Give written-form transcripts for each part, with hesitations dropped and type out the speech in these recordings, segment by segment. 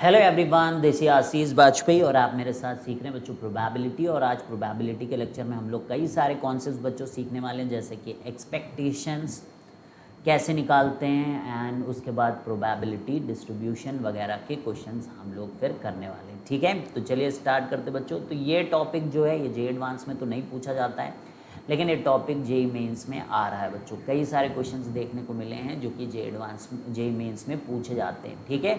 Hello everyone, this is आशीष वाजपेयी और आप मेरे साथ सीख रहे हैं बच्चों प्रोबेबिलिटी। और आज प्रोबेबिलिटी के लेक्चर में हम लोग कई सारे कॉन्सेप्ट्स बच्चों सीखने वाले हैं, जैसे कि एक्सपेक्टेशंस कैसे निकालते हैं एंड उसके बाद प्रोबेबिलिटी डिस्ट्रीब्यूशन वगैरह के क्वेश्चंस हम लोग फिर करने वाले हैं। ठीक है, तो चलिए स्टार्ट करते बच्चों। तो ये टॉपिक जो है ये जे एडवांस में तो नहीं पूछा जाता है, लेकिन ये टॉपिक जे मेंस में आ रहा है बच्चों। कई सारे क्वेश्चंस देखने को मिले हैं जो कि जे मेंस में पूछे जाते हैं। ठीक है,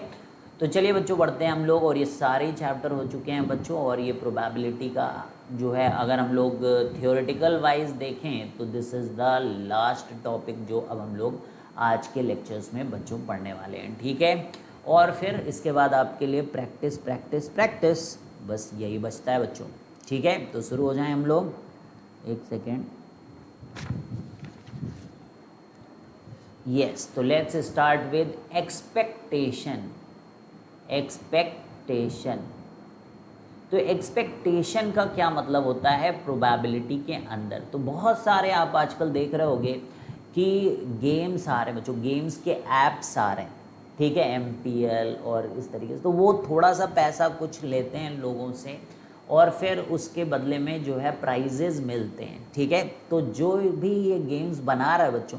तो चलिए बच्चों बढ़ते हैं हम लोग। और ये सारे चैप्टर हो चुके हैं बच्चों, और ये प्रोबेबिलिटी का जो है अगर हम लोग थियोरेटिकल वाइज देखें तो this is the last topic जो अब हम लोग आज के लेक्चर्स में बच्चों पढ़ने वाले हैं। ठीक है, और फिर इसके बाद आपके लिए प्रैक्टिस प्रैक्टिस प्रैक्टिस, बस यही बचता है बच्चों। ठीक है, तो शुरू हो जाएं हम लोग। एक सेकेंड, यस, तो let's start with expectation. Expectation, तो एक्सपेक्टेशन का क्या मतलब होता है प्रोबेबिलिटी के अंदर। तो बहुत सारे आप आजकल देख रहे होंगे कि गेम्स आ रहे हैं बच्चों, गेम्स के ऐप्स आ रहे हैं। ठीक है, MPL और इस तरीके से, तो वो थोड़ा सा पैसा कुछ लेते हैं लोगों से और फिर उसके बदले में जो है प्राइजेज मिलते हैं। ठीक है, तो जो भी ये गेम्स बना रहा है बच्चों,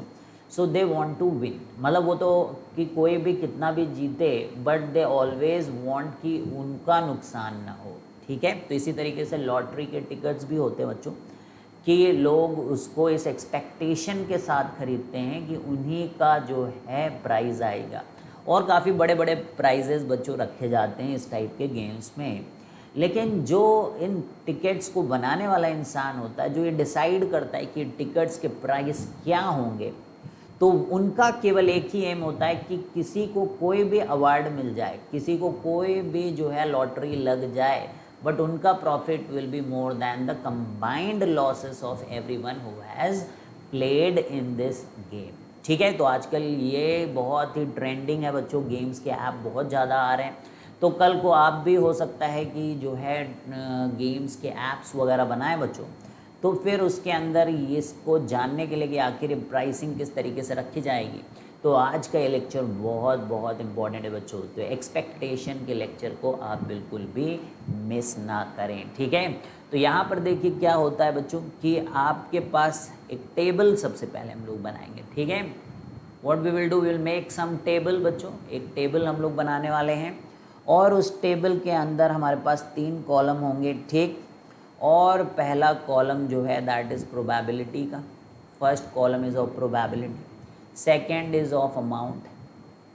सो दे वॉन्ट टू विन, मतलब वो तो कि कोई भी कितना भी जीते, बट दे ऑलवेज वॉन्ट कि उनका नुकसान ना हो। ठीक है, तो इसी तरीके से लॉटरी के टिकट्स भी होते हैं बच्चों कि लोग उसको इस एक्सपेक्टेशन के साथ खरीदते हैं कि उन्हीं का जो है प्राइज़ आएगा, और काफ़ी बड़े बड़े प्राइजेस बच्चों रखे जाते हैं इस टाइप के गेम्स में। लेकिन जो इन टिकट्स को बनाने वाला इंसान होता है, जो ये डिसाइड करता है कि टिकट्स के प्राइस क्या होंगे, तो उनका केवल एक ही एम होता है कि किसी को कोई भी अवार्ड मिल जाए, किसी को कोई भी जो है लॉटरी लग जाए, बट उनका profit will be more than the combined losses of everyone who has played in this game. ठीक है, तो आजकल ये बहुत ही ट्रेंडिंग है बच्चों, गेम्स के ऐप बहुत ज़्यादा आ रहे हैं। तो कल को आप भी हो सकता है कि जो है गेम्स के ऐप्स वगैरह बनाए बच्चों, तो फिर उसके अंदर इसको जानने के लिए कि आखिर प्राइसिंग किस तरीके से रखी जाएगी, तो आज का ये लेक्चर बहुत बहुत इम्पॉर्टेंट है बच्चों। तो एक्सपेक्टेशन के लेक्चर को आप बिल्कुल भी मिस ना करें। ठीक है, तो यहाँ पर देखिए क्या होता है बच्चों कि आपके पास एक टेबल सबसे पहले हम लोग बनाएंगे। ठीक है, what we will do, will make some table बच्चों। एक टेबल हम लोग बनाने वाले हैं, और उस टेबल के अंदर हमारे पास 3 कॉलम होंगे। ठीक, और पहला कॉलम जो है दैट इज़ प्रोबेबिलिटी का, first column is of probability, second is of amount.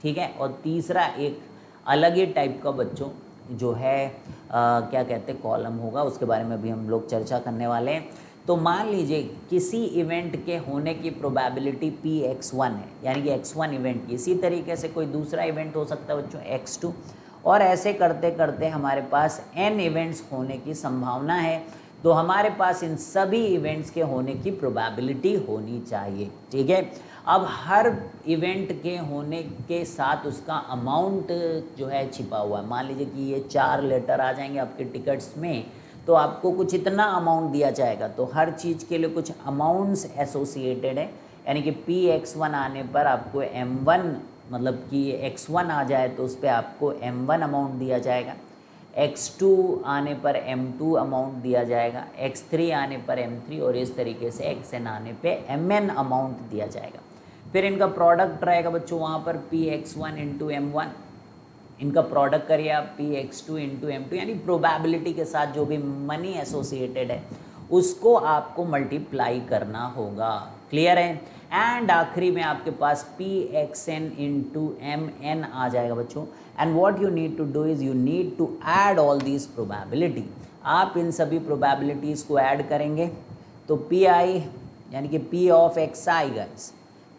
ठीक है, और तीसरा एक अलग ही टाइप का बच्चों जो है क्या कहते हैं कॉलम होगा, उसके बारे में भी हम लोग चर्चा करने वाले हैं। तो मान लीजिए किसी इवेंट के होने की प्रोबेबिलिटी Px1 है, यानी कि x1 इवेंट की, इसी तरीके से कोई दूसरा इवेंट हो सकता है बच्चों x2, और ऐसे करते करते हमारे पास n इवेंट्स होने की संभावना है। तो हमारे पास इन सभी इवेंट्स के होने की प्रोबेबिलिटी होनी चाहिए। ठीक है, अब हर इवेंट के होने के साथ उसका अमाउंट जो है छिपा हुआ है। मान लीजिए कि ये 4 लेटर आ जाएंगे आपके टिकट्स में, तो आपको कुछ इतना अमाउंट दिया जाएगा। तो हर चीज़ के लिए कुछ अमाउंट्स एसोसिएटेड है, यानी कि Px1 आने पर आपको M1, मतलब कि x1 आ जाए तो उस पर आपको M1 अमाउंट दिया जाएगा, x2 आने पर M2 अमाउंट दिया जाएगा, x3 आने पर M3, और इस तरीके से xn आने पे Mn अमाउंट दिया जाएगा। फिर इनका प्रोडक्ट रहेगा बच्चों वहाँ पर Px1 इंटू M1, इनका प्रोडक्ट करिए आप Px2 इंटू M2, यानी प्रोबेबिलिटी के साथ जो भी मनी एसोसिएटेड है उसको आपको मल्टीप्लाई करना होगा। क्लियर है, एंड आखिरी में आपके पास Pxn इंटू Mn आ जाएगा बच्चों। And what you need to do is you need to add all this probability. आप इन सभी प्रोबेबिलिटीज़ को ऐड करेंगे तो Pi यानी कि P of xi guys,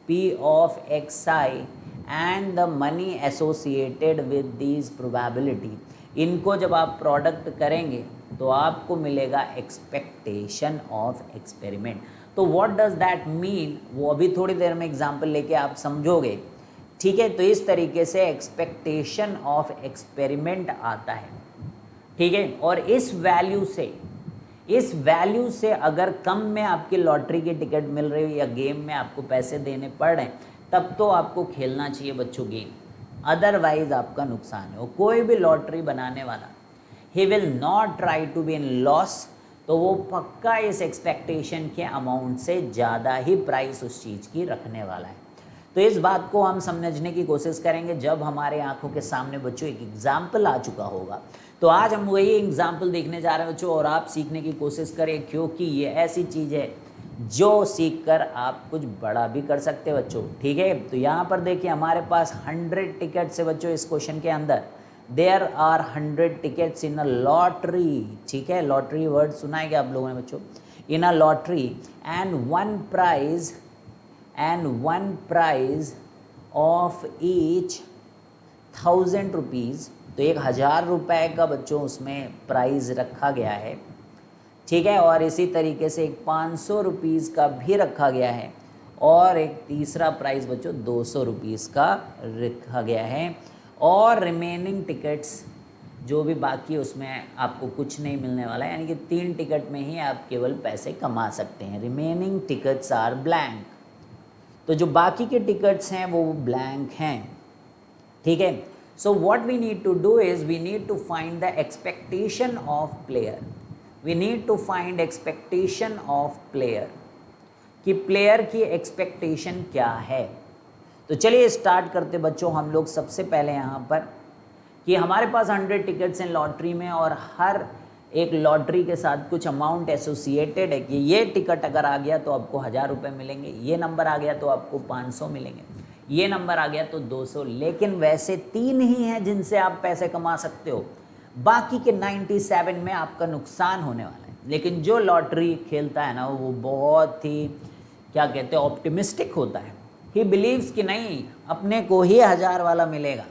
P of xi and the money associated with these probability, इनको जब आप प्रोडक्ट करेंगे तो आपको मिलेगा एक्सपेक्टेशन ऑफ एक्सपेरिमेंट। तो व्हाट डज दैट मीन, वो अभी थोड़ी देर में एग्जांपल लेके आप समझोगे। ठीक है, तो इस तरीके से एक्सपेक्टेशन ऑफ एक्सपेरिमेंट आता है। ठीक है, और इस वैल्यू से अगर कम में आपकी लॉटरी की टिकट मिल रही हो या गेम में आपको पैसे देने पड़ रहे हैं, तब तो आपको खेलना चाहिए बच्चों गेम। अदरवाइज आपका नुकसान है। और कोई भी लॉटरी बनाने वाला ही will not try to be in loss, तो वो पक्का इस एक्सपेक्टेशन के अमाउंट से ज़्यादा ही प्राइस उस चीज़ की रखने वाला है। तो इस बात को हम समझने की कोशिश करेंगे जब हमारे आंखों के सामने बच्चों एक एग्जाम्पल आ चुका होगा। तो आज हम वही एग्जाम्पल देखने जा रहे हैं बच्चों, और आप सीखने की कोशिश करें, क्योंकि ये ऐसी चीज़ है जो सीखकर आप कुछ बड़ा भी कर सकते हैं बच्चों। ठीक है, तो यहाँ पर देखिए हमारे पास 100 टिकट्स है बच्चों इस क्वेश्चन के अंदर। There are 100 tickets in a lottery. ठीक है, लॉटरी वर्ड सुना है क्या आप लोगों ने बच्चों? In a lottery and one prize of each 1000 rupees. तो 1000 रुपये का बच्चों उसमें प्राइज़ रखा गया है। ठीक है, और इसी तरीके से एक 500 रुपीज़ का भी रखा गया है, और एक तीसरा प्राइज़ बच्चों 200 रुपीज़ का रखा गया है। और रिमेनिंग टिकट्स जो भी बाकी उसमें आपको कुछ नहीं मिलने वाला है, यानी कि 3 टिकट में ही आप केवल पैसे कमा सकते हैं। Remaining tickets are blank. तो जो बाकी के टिकट्स हैं वो ब्लैंक हैं। ठीक है, so what we need to do is we need to find the expectation of player. We need to find expectation of player, कि प्लेयर की एक्सपेक्टेशन क्या है। तो चलिए स्टार्ट करते बच्चों हम लोग सबसे पहले यहाँ पर, कि हमारे पास 100 टिकट्स हैं लॉटरी में, और हर एक लॉटरी के साथ कुछ अमाउंट एसोसिएटेड है, कि ये टिकट अगर आ गया तो आपको 1000 रुपये मिलेंगे, ये नंबर आ गया तो आपको 500 मिलेंगे, ये नंबर आ गया तो 200। लेकिन वैसे 3 ही हैं जिनसे आप पैसे कमा सकते हो, बाकी के 97 में आपका नुकसान होने वाला है। लेकिन जो लॉटरी खेलता है ना वो बहुत ही क्या कहते हैं ऑप्टिमिस्टिक होता है। ही बिलीव्स कि नहीं अपने को ही 1000 वाला मिलेगा।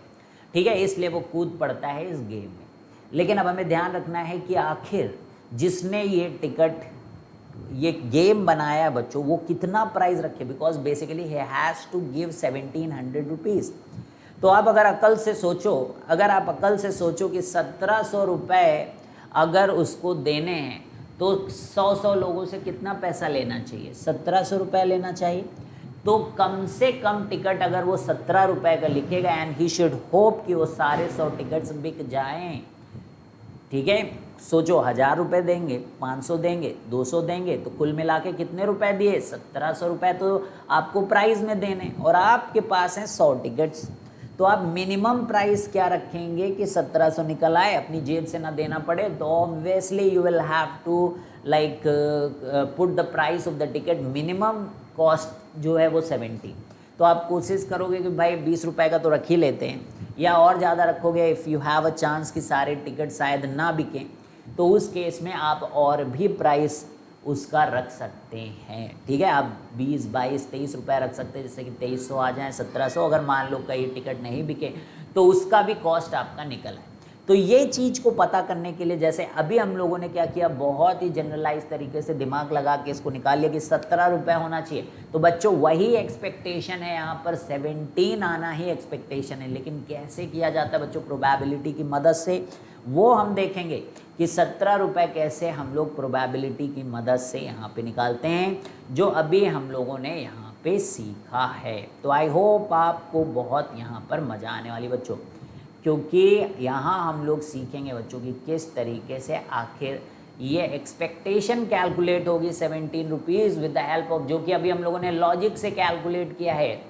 ठीक है, इसलिए वो कूद पड़ता है इस गेम में। लेकिन अब हमें ध्यान रखना है कि आखिर जिसने ये टिकट ये गेम बनाया है बच्चों वो कितना प्राइस रखे, because basically he has to give 1700 rupees. तो आप अगर अकल से सोचो, अगर आप अकल से सोचो कि 1700 रुपये अगर उसको देने हैं तो 100 लोगों से कितना पैसा लेना चाहिए? 1700 रुपये लेना चाहिए। तो कम से कम टिकट अगर वो 17 रुपये का लिखेगा, एंड ही शुड होप कि वो सारे 100 टिकट्स बिक जाएं। ठीक है, सोचो 1000 रुपये देंगे, 500 देंगे, 200 देंगे, तो कुल मिला के कितने रुपए दिए? 1700 रुपये तो आपको प्राइस में देने, और आपके पास हैं 100 टिकट्स। तो आप मिनिमम प्राइस क्या रखेंगे कि 1700 निकल आए, अपनी जेब से ना देना पड़े। तो obviously you will have to like put the price of the ticket, minimum cost जो है वो 70। तो आप कोशिश करोगे कि भाई 20 रुपये का तो रख ही लेते हैं, या और ज़्यादा रखोगे if you have a chance कि सारे टिकट शायद ना बिकें, तो उस केस में आप और भी प्राइस उसका रख सकते हैं। ठीक है, आप 20, 22, 23 रुपये रख सकते हैं, जैसे कि 2300 आ जाए, 1700 अगर मान लो कहीं टिकट नहीं बिके तो उसका भी कॉस्ट आपका निकल आए। तो ये चीज़ को पता करने के लिए जैसे अभी हम लोगों ने क्या किया, बहुत ही जनरलाइज तरीके से दिमाग लगा के इसको निकाल लिया कि 17 रुपये होना चाहिए। तो बच्चों वही एक्सपेक्टेशन है यहाँ पर, 17 आना ही एक्सपेक्टेशन है। लेकिन कैसे किया जाता है बच्चों? प्रोबेबिलिटी की मदद से। वो हम देखेंगे कि 17 रुपये कैसे हम लोग प्रोबेबिलिटी की मदद से यहाँ पे निकालते हैं, जो अभी हम लोगों ने यहाँ पे सीखा है। तो आई होप आपको बहुत यहाँ पर मज़ा आने वाली बच्चों, क्योंकि यहाँ हम लोग सीखेंगे बच्चों कि किस तरीके से आखिर ये एक्सपेक्टेशन कैलकुलेट होगी 17 rupees with the help of, जो कि अभी हम लोगों ने लॉजिक से कैलकुलेट किया है,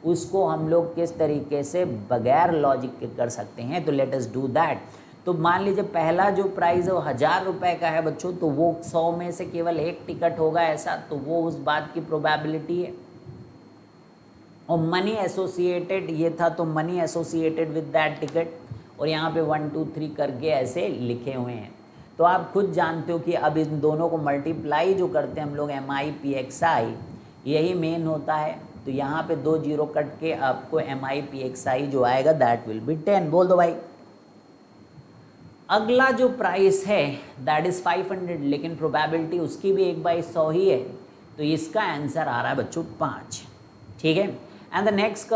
उसको हम लोग किस तरीके से बगैर लॉजिक के कर सकते हैं। तो लेट अस डू दैट। तो मान लीजिए पहला जो प्राइस है वो 1000 रुपये का है बच्चों, तो वो 100 में से केवल एक टिकट होगा ऐसा, तो वो उस बात की प्रोबेबिलिटी है। और मनी एसोसिएटेड ये था, तो money associated with that ticket, और यहाँ पे 1 2 3 करके ऐसे लिखे हुए हैं। तो आप खुद जानते हो कि अब इन दोनों को मल्टीप्लाई जो करते हैं हम लोग MIPXI, यही मेन होता है। तो यहाँ पे 2 जीरो कट के आपको MIPXI जो आएगा दैट विल बी 10। बोल दो भाई। अगला जो प्राइस है दैट इज़ 500, लेकिन प्रोबेबिलिटी उसकी भी 1/100 ही है, तो इसका आंसर आ रहा है बच्चों 5। ठीक है, and the next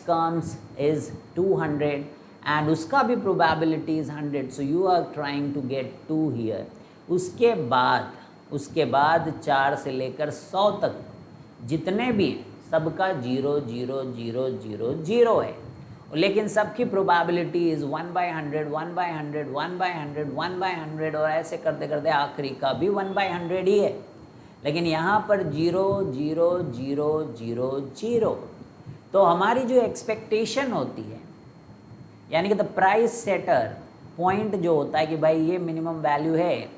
comes is 200, and उसका भी probability is 100, so you are trying to get 2 here. उसके बाद 4 से लेकर 100 तक जितने भी हैं सबका 0,0,0,0,0 है, लेकिन सबकी प्रोबेबिलिटी इज 1/100, 1/100, 1/100, 1/100 और ऐसे करते करते आखिरी का भी 1/100 ही है। लेकिन यहाँ पर 0,0,0,0,0। तो हमारी जो एक्सपेक्टेशन होती है, यानी कि द प्राइस सेटर पॉइंट जो होता है कि भाई ये मिनिमम वैल्यू है,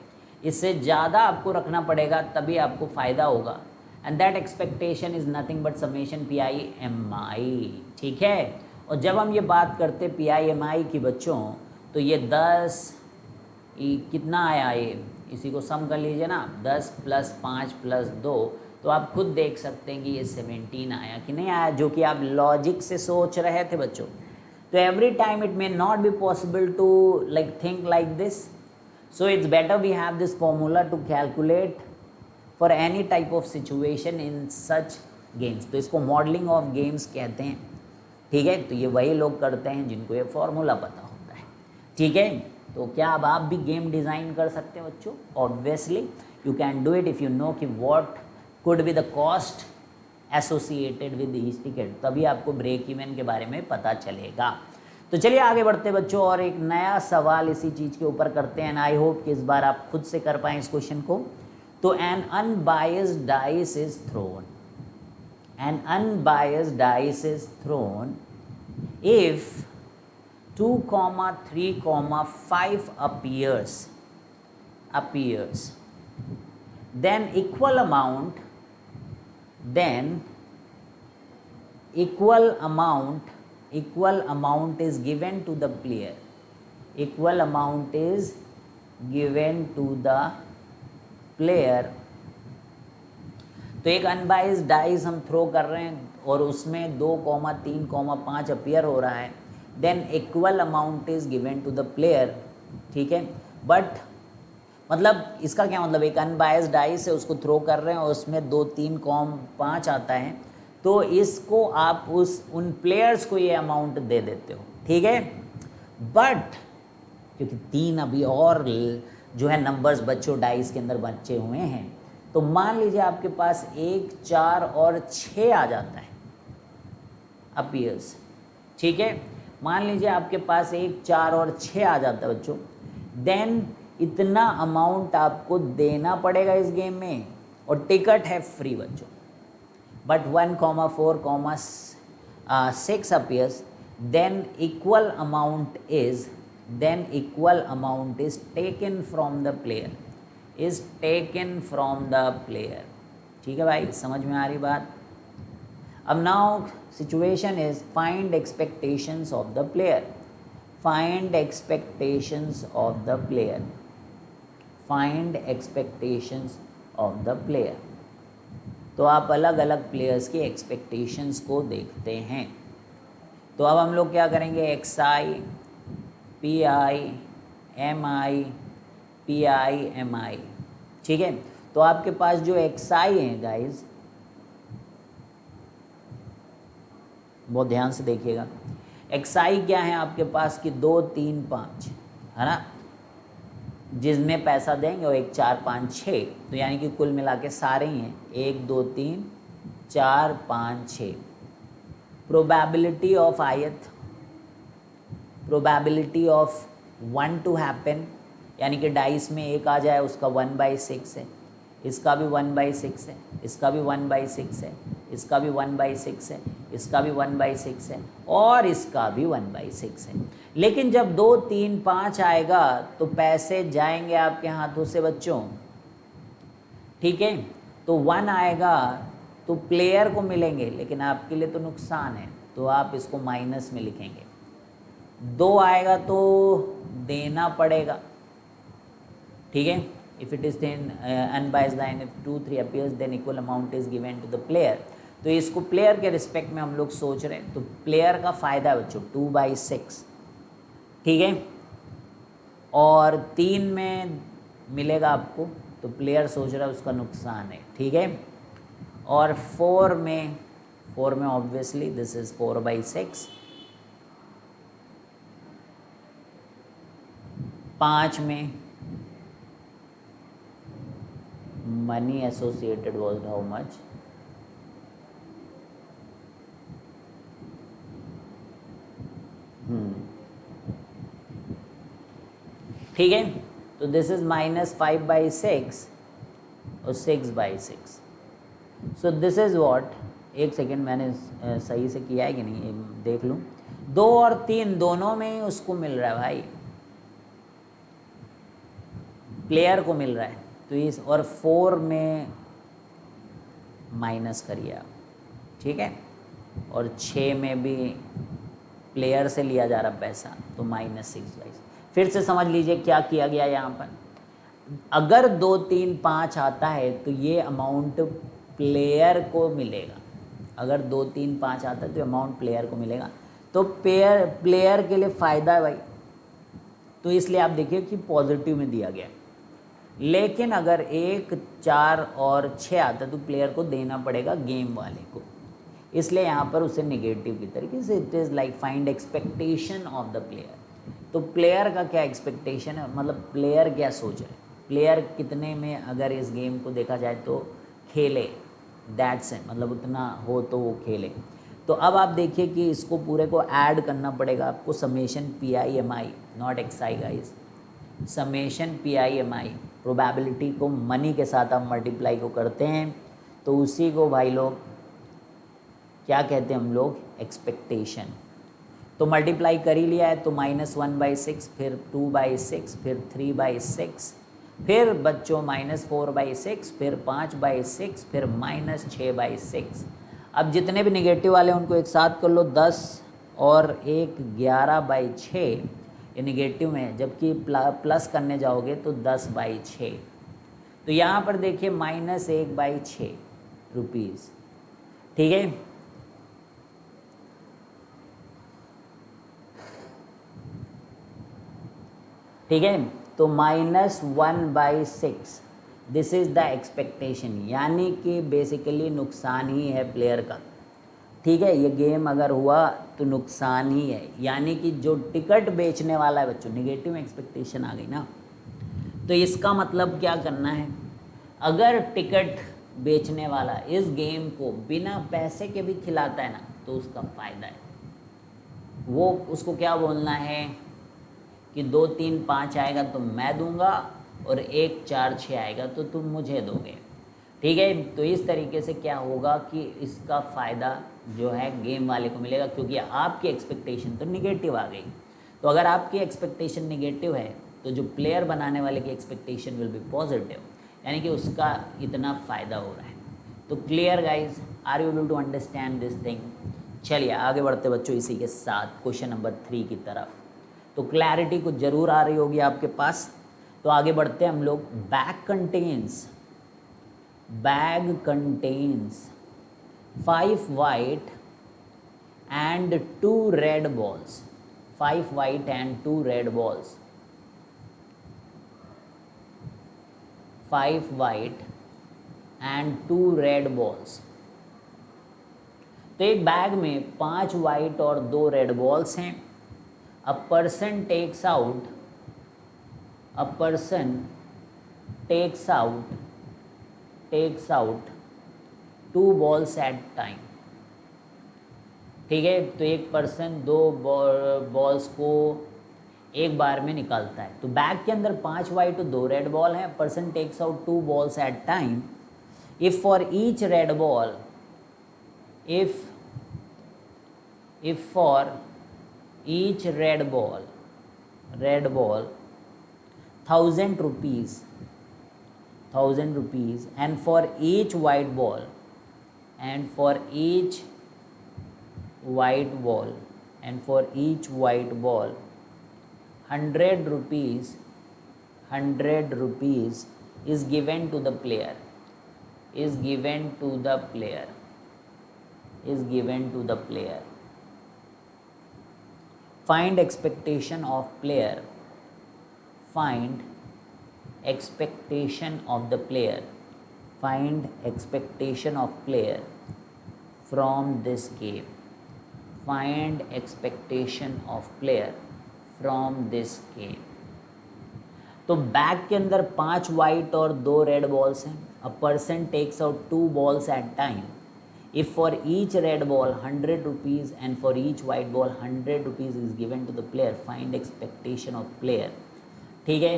इससे ज़्यादा आपको रखना पड़ेगा तभी आपको फ़ायदा होगा। And that expectation is nothing but summation PI/MI, ठीक है। और जब हम ये बात करते PI/MI की बच्चों, तो ये 10 कितना आया, ये इसी को सम कर लीजिए ना, 10 + 5 + 2, तो आप खुद देख सकते हैं कि ये 17 आया कि नहीं आया, जो कि आप लॉजिक से सोच रहे थे बच्चों। तो every time it may not be possible to like think like this, so it's better we have this formula to calculate for any type of situation in such games. तो इसको मॉडलिंग ऑफ गेम्स कहते हैं, ठीक है। तो ये वही लोग करते हैं जिनको ये फॉर्मूला पता होता है, ठीक है। तो क्या अब आप भी गेम डिज़ाइन कर सकते हैं बच्चों? Obviously you can do it if you know कि what could be the cost associated with each ticket, तभी आपको ब्रेक इवन के बारे में पता चलेगा। तो चलिए आगे बढ़ते बच्चों, और एक नया सवाल इसी चीज़ के ऊपर करते हैं। आई होप कि इस बार आप खुद से कर पाएँ इस क्वेश्चन को। तो N unbiased dice is throne, an unbiased dice is thrown if 2, 3, 5 appears, then equal amount is given to the player, equal amount is given to the player। तो एक अनबाइज्ड डाइस हम थ्रो कर रहे हैं और उसमें 2, 3, 5 अपीयर हो रहा है, then equal amount is given to the player, ठीक है। बट मतलब इसका क्या मतलब, एक अनबाइज्ड डाइस है, उसको थ्रो कर रहे हैं और उसमें 2, 3, 5 आता है, तो इसको आप उन प्लेयर्स को ये अमाउंट दे देते हो, ठीक है। बट क्योंकि 3 अभी और जो है नंबर्स बच्चों डाइस के अंदर बचे हुए हैं, तो मान लीजिए आपके पास 1, 4 और 6 आ जाता है अपीयर्स, ठीक है। मान लीजिए आपके पास 1, 4 और 6 आ जाता है बच्चों, देन इतना अमाउंट आपको देना पड़ेगा इस गेम में, और टिकट है फ्री बच्चों। But 1, 4, 6 appears, then equal amount is taken from the player, is taken from the player, ठीक है भाई, समझ में आ रही बात। अब now situation is find expectations of the player, find expectations of the player, find expectations of the player. तो आप अलग अलग प्लेयर्स की एक्सपेक्टेशंस को देखते हैं। तो अब हम लोग क्या करेंगे, XI, PI, MI, PI/MI, ठीक है। तो आपके पास जो XI हैं गाइस, बहुत ध्यान से देखिएगा, XI क्या है आपके पास कि 2, 3, 5 है ना, जिसमें पैसा देंगे, और 1, 4, 5, 6, तो यानी कि कुल मिला के सारे ही हैं 1, 2, 3, 4, 5, 6। प्रोबेबिलिटी ऑफ आयत, प्रोबेबिलिटी ऑफ 1 टू हैपन, यानी कि डाइस में 1 आ जाए उसका 1/6 है, इसका भी 1/6 है, इसका भी 1/6 है, इसका भी 1/6 है, इसका भी 1/6 है, और इसका भी 1/6 है। लेकिन जब 2, 3, 5 आएगा तो पैसे जाएंगे आपके हाथों से बच्चों, ठीक है। तो 1 आएगा तो प्लेयर को मिलेंगे, लेकिन आपके लिए तो नुकसान है, तो आप इसको माइनस में लिखेंगे। 2 आएगा तो देना पड़ेगा, ठीक है। If it is then unbiased dice, if 2, 3 appears then equal amount is given to the player. तो इसको प्लेयर के रिस्पेक्ट में हम लोग सोच रहे हैं, तो प्लेयर का फ़ायदा है बच्चों 2/6, ठीक है। और 3 में मिलेगा आपको, तो प्लेयर सोच रहा है उसका नुकसान है, ठीक है। और 4 में ऑब्वियसली दिस इज 4/6, 5 में money associated was how much, ठीक है, तो दिस इज -5/6 और 6/6। सो दिस इज व्हाट, एक सेकेंड मैंने सही से किया है कि नहीं देख लूँ। 2 और 3 दोनों में ही उसको मिल रहा है भाई, प्लेयर को मिल रहा है, तो इस और 4 में माइनस करिए आप, ठीक है, और 6 में भी प्लेयर से लिया जा रहा पैसा, तो -6/6। फिर से समझ लीजिए क्या किया गया यहाँ पर। अगर 2 3 5 आता है तो ये अमाउंट प्लेयर को मिलेगा, अगर 2 3 5 आता है तो अमाउंट प्लेयर को मिलेगा, तो प्लेयर के लिए फ़ायदा है भाई, तो इसलिए आप देखिए कि पॉजिटिव में दिया गया। लेकिन अगर 1 4 और 6 आता है तो प्लेयर को देना पड़ेगा गेम वाले को, इसलिए यहाँ पर उसे नेगेटिव की तरीके से it is like find expectation of the player. तो प्लेयर का क्या एक्सपेक्टेशन है, मतलब प्लेयर क्या सोच रहा है, प्लेयर कितने में अगर इस गेम को देखा जाए तो खेले, दैट्स इट, मतलब उतना हो तो वो खेले। तो अब आप देखिए कि इसको पूरे को ऐड करना पड़ेगा आपको, summation PIMI not XI guys, summation PIMI, probability को मनी के साथ आप मल्टीप्लाई को करते हैं, तो उसी को भाई लोग क्या कहते हैं हम लोग, एक्सपेक्टेशन। तो मल्टीप्लाई कर ही लिया है, तो -1/6, फिर 2/6, फिर 3/6, फिर बच्चों -4/6, फिर 5/6, फिर -6/6। अब जितने भी निगेटिव वाले उनको एक साथ कर लो, 10 और 1 11/6, ये निगेटिव में है, जबकि प्लस करने जाओगे तो 10/6। तो यहाँ पर देखिए -1/6 रुपीज़, ठीक है। ठीक है, तो -1/6 दिस इज़ द एक्सपेक्टेशन, यानी कि बेसिकली नुकसान ही है प्लेयर का, ठीक है। ये गेम अगर हुआ तो नुकसान ही है, यानी कि जो टिकट बेचने वाला है बच्चों, निगेटिव एक्सपेक्टेशन आ गई ना, तो इसका मतलब क्या करना है, अगर टिकट बेचने वाला इस गेम को बिना पैसे के भी खिलाता है ना, तो उसका फ़ायदा है, वो उसको क्या बोलना है कि 2 3 5 आएगा तो मैं दूंगा, और 1 4 6 आएगा तो तुम मुझे दोगे, ठीक है। तो इस तरीके से क्या होगा कि इसका फ़ायदा जो है गेम वाले को मिलेगा, क्योंकि आपकी एक्सपेक्टेशन तो निगेटिव आ गई। तो अगर आपकी एक्सपेक्टेशन निगेटिव है तो जो प्लेयर बनाने वाले की एक्सपेक्टेशन विल बी पॉजिटिव, यानी कि उसका इतना फ़ायदा हो रहा है। तो clear guys, are you able to understand this thing. चलिए आगे बढ़ते बच्चों इसी के साथ क्वेश्चन नंबर 3 की तरफ। तो क्लैरिटी कुछ ज़रूर आ रही होगी आपके पास। तो आगे बढ़ते हैं हम लोग। Bag contains 5 white and 2 red balls, 5 white and 2 red balls, 5 white and 2 red balls। तो एक बैग में 5 वाइट और 2 रेड बॉल्स हैं। A person takes out 2 balls at time, ठीक है। तो एक पर्सन 2 बॉल्स को एक बार में निकालता है। तो बैग के अंदर 5 वाइट और 2 रेड बॉल हैं। Person takes out 2 balls at time। If for each red ball, if for each red ball 1000 rupees, and for each white ball, 100 rupees is given to the player, Find expectation of player. Find expectation of the player. Find expectation of player from this game. Find expectation of player from this game. तो bag के अंदर 5 white और 2 red balls हैं। A person takes out 2 balls at time. If for each red ball 100 rupees and for each white ball 100 rupees is given to the player, find expectation of player ठीक है।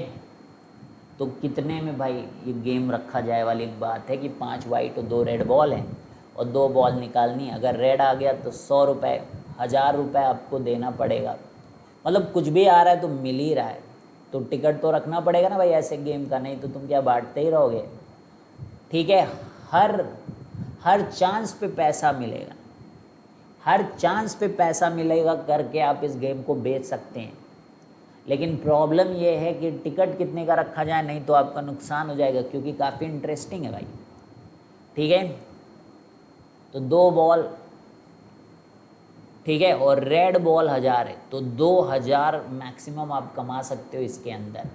तो कितने में भाई ये game रखा जाए वाली एक बात है कि 5 वाइट और 2 रेड बॉल हैं और 2 बॉल निकालनी है। अगर रेड आ गया तो 100 रुपये, 1000 रुपये आपको देना पड़ेगा। मतलब कुछ भी आ रहा है तो मिल ही रहा है, तो टिकट तो रखना पड़ेगा ना भाई ऐसे गेम का, नहीं तो तुम क्या बांटते ही रहोगे। ठीक है, हर हर चांस पे पैसा मिलेगा, हर चांस पे पैसा मिलेगा करके आप इस गेम को बेच सकते हैं। लेकिन प्रॉब्लम ये है कि टिकट कितने का रखा जाए, नहीं तो आपका नुकसान हो जाएगा, क्योंकि काफ़ी इंटरेस्टिंग है भाई। ठीक है, तो 2 बॉल, ठीक है, और रेड बॉल 1000 है, तो 2000 मैक्सिमम आप कमा सकते हो इसके अंदर।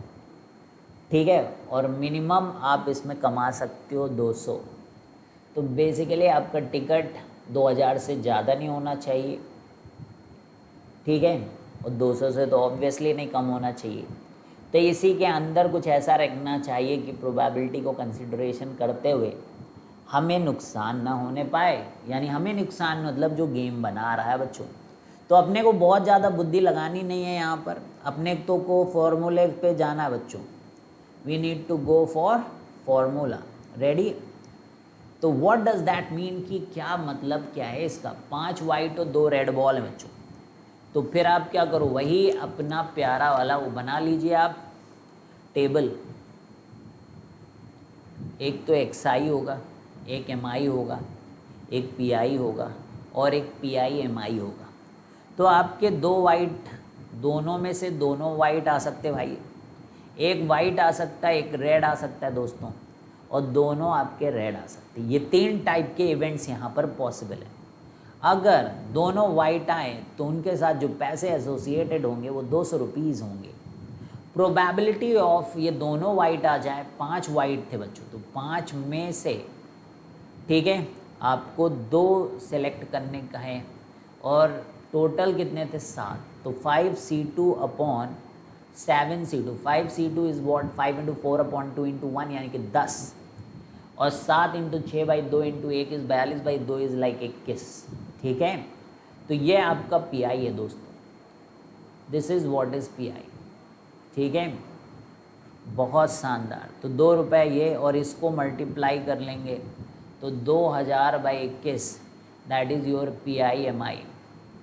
ठीक है, और मिनिमम आप इसमें कमा सकते हो 200। तो बेसिकली आपका टिकट 2000 से ज़्यादा नहीं होना चाहिए। ठीक है, और 200 से तो ऑब्वियसली नहीं कम होना चाहिए। तो इसी के अंदर कुछ ऐसा रखना चाहिए कि प्रोबेबिलिटी को कंसिडरेशन करते हुए हमें नुकसान ना होने पाए, यानी हमें नुकसान मतलब जो गेम बना रहा है बच्चों। तो अपने को बहुत ज़्यादा बुद्धि लगानी नहीं है यहाँ पर, अपने तो को फॉर्मूले पे जाना है बच्चों। We need to go for formula. Ready? तो व्हाट डज दैट मीन, कि क्या मतलब क्या है इसका। 5 वाइट और 2 रेड बॉल है बच्चों। तो फिर आप क्या करो, वही अपना प्यारा वाला वो बना लीजिए आप टेबल। एक तो XI होगा, एक MI होगा, एक PI होगा और एक PI-MI होगा। तो आपके 2 वाइट, दोनों में से दोनों वाइट आ सकते भाई। एक वाइट आ सकता है, एक रेड आ सकता है दोस्तों, और दोनों आपके रेड आ सकते हैं। ये 3 टाइप के इवेंट्स यहाँ पर पॉसिबल है। अगर दोनों वाइट आए तो उनके साथ जो पैसे एसोसिएटेड होंगे वो 200 रुपीज़ होंगे। प्रोबेबिलिटी ऑफ ये दोनों वाइट आ जाए, 5 वाइट थे बच्चों, तो 5 में से, ठीक है, आपको 2 सेलेक्ट करने का है और टोटल कितने थे 7, तो 5C2 upon 7C2। 5C2 is what 5 × 4 upon 2 × 1 यानी कि 10, और 7 × 6/2 × 1 इज़ 42/2 इज़ लाइक 21। ठीक है, तो ये आपका PI है दोस्तों। This is what is PI। ठीक है, बहुत शानदार। तो 2 रुपये ये, और इसको मल्टीप्लाई कर लेंगे तो 2000/21, that is your PI-MI।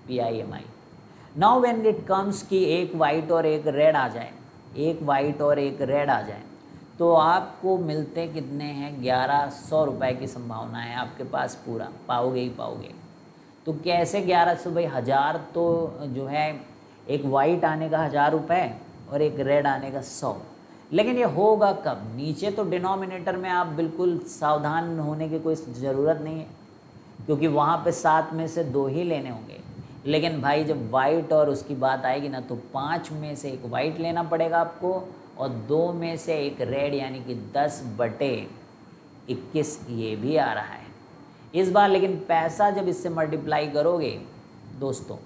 PI-MI। Now when it comes कि एक वाइट और एक रेड आ जाए, एक वाइट और एक रेड आ जाए, तो आपको मिलते कितने हैं, 1100 रुपये की संभावना है आपके पास, पूरा पाओगे ही पाओगे। तो कैसे 1100 भाई, 1000 तो जो है एक वाइट आने का 1000 रुपये और एक रेड आने का 100। लेकिन ये होगा कब, नीचे तो डिनोमिनेटर में आप बिल्कुल सावधान होने की कोई ज़रूरत नहीं है, क्योंकि वहाँ पे 7 में से 2 ही लेने होंगे। लेकिन भाई जब वाइट और उसकी बात आएगी ना, तो 5 में से एक वाइट लेना पड़ेगा आपको और 2 में से एक रेड, यानी कि 10/21 ये भी आ रहा है इस बार। लेकिन पैसा जब इससे मल्टीप्लाई करोगे दोस्तों,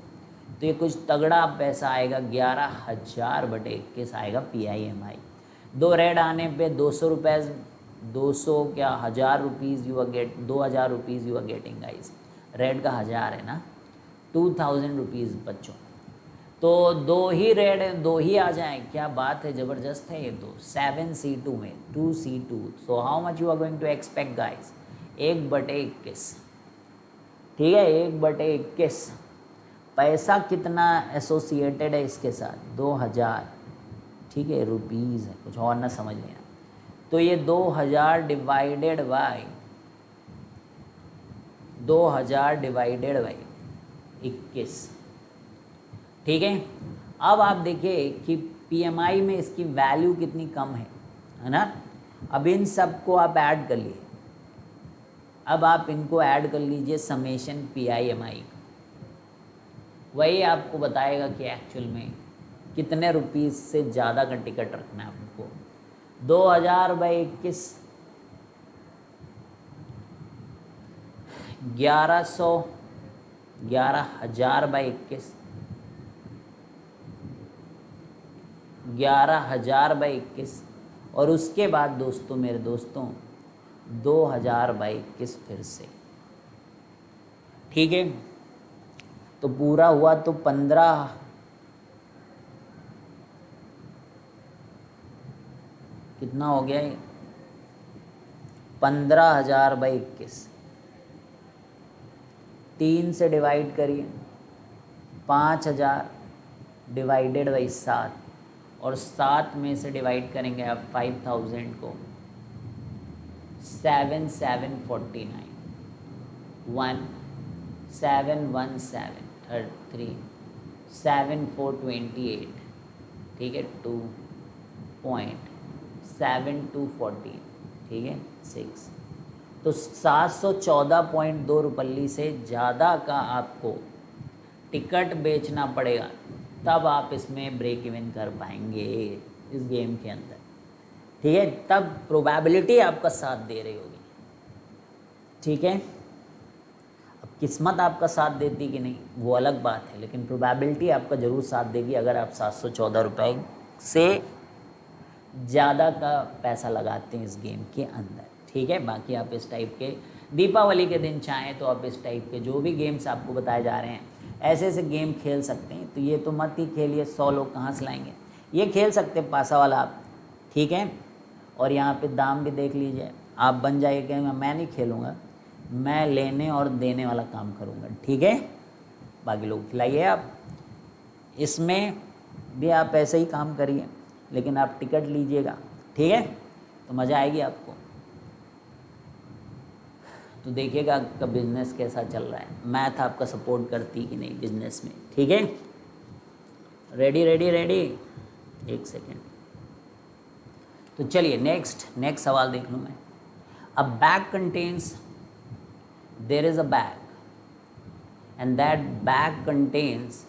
तो ये कुछ तगड़ा पैसा आएगा, 11,000/21 आएगा PI-MI। 2 रेड आने पे 200 रुपये, 200 क्या 1000 rupees you are get, 2000 rupees you are getting guys. Red का 1000 है ना, 2000 रुपीज़ बच्चों। तो 2 ही रेड, 2 ही आ जाएं, क्या बात है, ज़बरदस्त है ये तो। 7C2 में 2C2, so how much you are going to expect guys, 1/21। ठीक है, 1/21। पैसा कितना एसोसिएटेड है इसके साथ, 2000। ठीक है, रुपीज़ है, कुछ और ना समझ लेना। तो ये 2000 डिवाइडेड बाई 21। ठीक है, अब आप देखिए कि PMI में इसकी वैल्यू कितनी कम है ना। अब इन सब को आप ऐड कर लिए, अब आप इनको ऐड कर लीजिए समेशन PI-MI, वही आपको बताएगा कि एक्चुअल में कितने रुपीज़ से ज़्यादा का टिकट रखना है आपको। 2000/21, 1100, 11,000/21, 11,000/21, और उसके बाद दोस्तों, मेरे दोस्तों, 2000/21 फिर से। ठीक है, तो पूरा हुआ तो 15, कितना हो गया ये? 15,000/21। 3 से डिवाइड करिए, 5,000 डिवाइडेड बाई 7, और 7 में से डिवाइड करेंगे आप 5,000 को, 7,749, 1 7 1 7 3 7 4 28, ठीक है, 2.7214, ठीक है, 6। तो 714.2 रुपये से ज़्यादा का आपको टिकट बेचना पड़ेगा, तब आप इसमें ब्रेक इवन कर पाएंगे इस गेम के अंदर, ठीक है। तब प्रोबेबिलिटी आपका साथ दे रही होगी, ठीक है। अब किस्मत आपका साथ देती कि नहीं वो अलग बात है, लेकिन प्रोबेबिलिटी आपका ज़रूर साथ देगी अगर आप 714 रुपये से ज़्यादा का पैसा लगाते हैं इस गेम के अंदर, ठीक है। बाकी आप इस टाइप के दीपावली के दिन चाहें तो आप इस टाइप के जो भी गेम्स आपको बताए जा रहे हैं ऐसे ऐसे गेम खेल सकते हैं। तो ये तो मत ही खेलिए, 100 लोग कहाँ से लाएंगे। ये खेल सकते हैं पासा वाला आप, ठीक है। और यहाँ पे दाम भी देख लीजिए, आप बन जाइए कि मैं नहीं खेलूँगा, मैं लेने और देने वाला काम करूँगा, ठीक है। बाकी लोग खिलाइए आप, इसमें भी आप ऐसे ही काम करिए, लेकिन आप टिकट लीजिएगा, ठीक है, तो मज़ा आएगी आपको। तो देखिएगा आपका बिजनेस कैसा चल रहा है, मैथ आपका सपोर्ट करती कि नहीं बिजनेस में, ठीक है। रेडी रेडी रेडी, एक सेकेंड। तो चलिए नेक्स्ट सवाल देख लूँ मैं। अ bag contains, there is a bag and that bag contains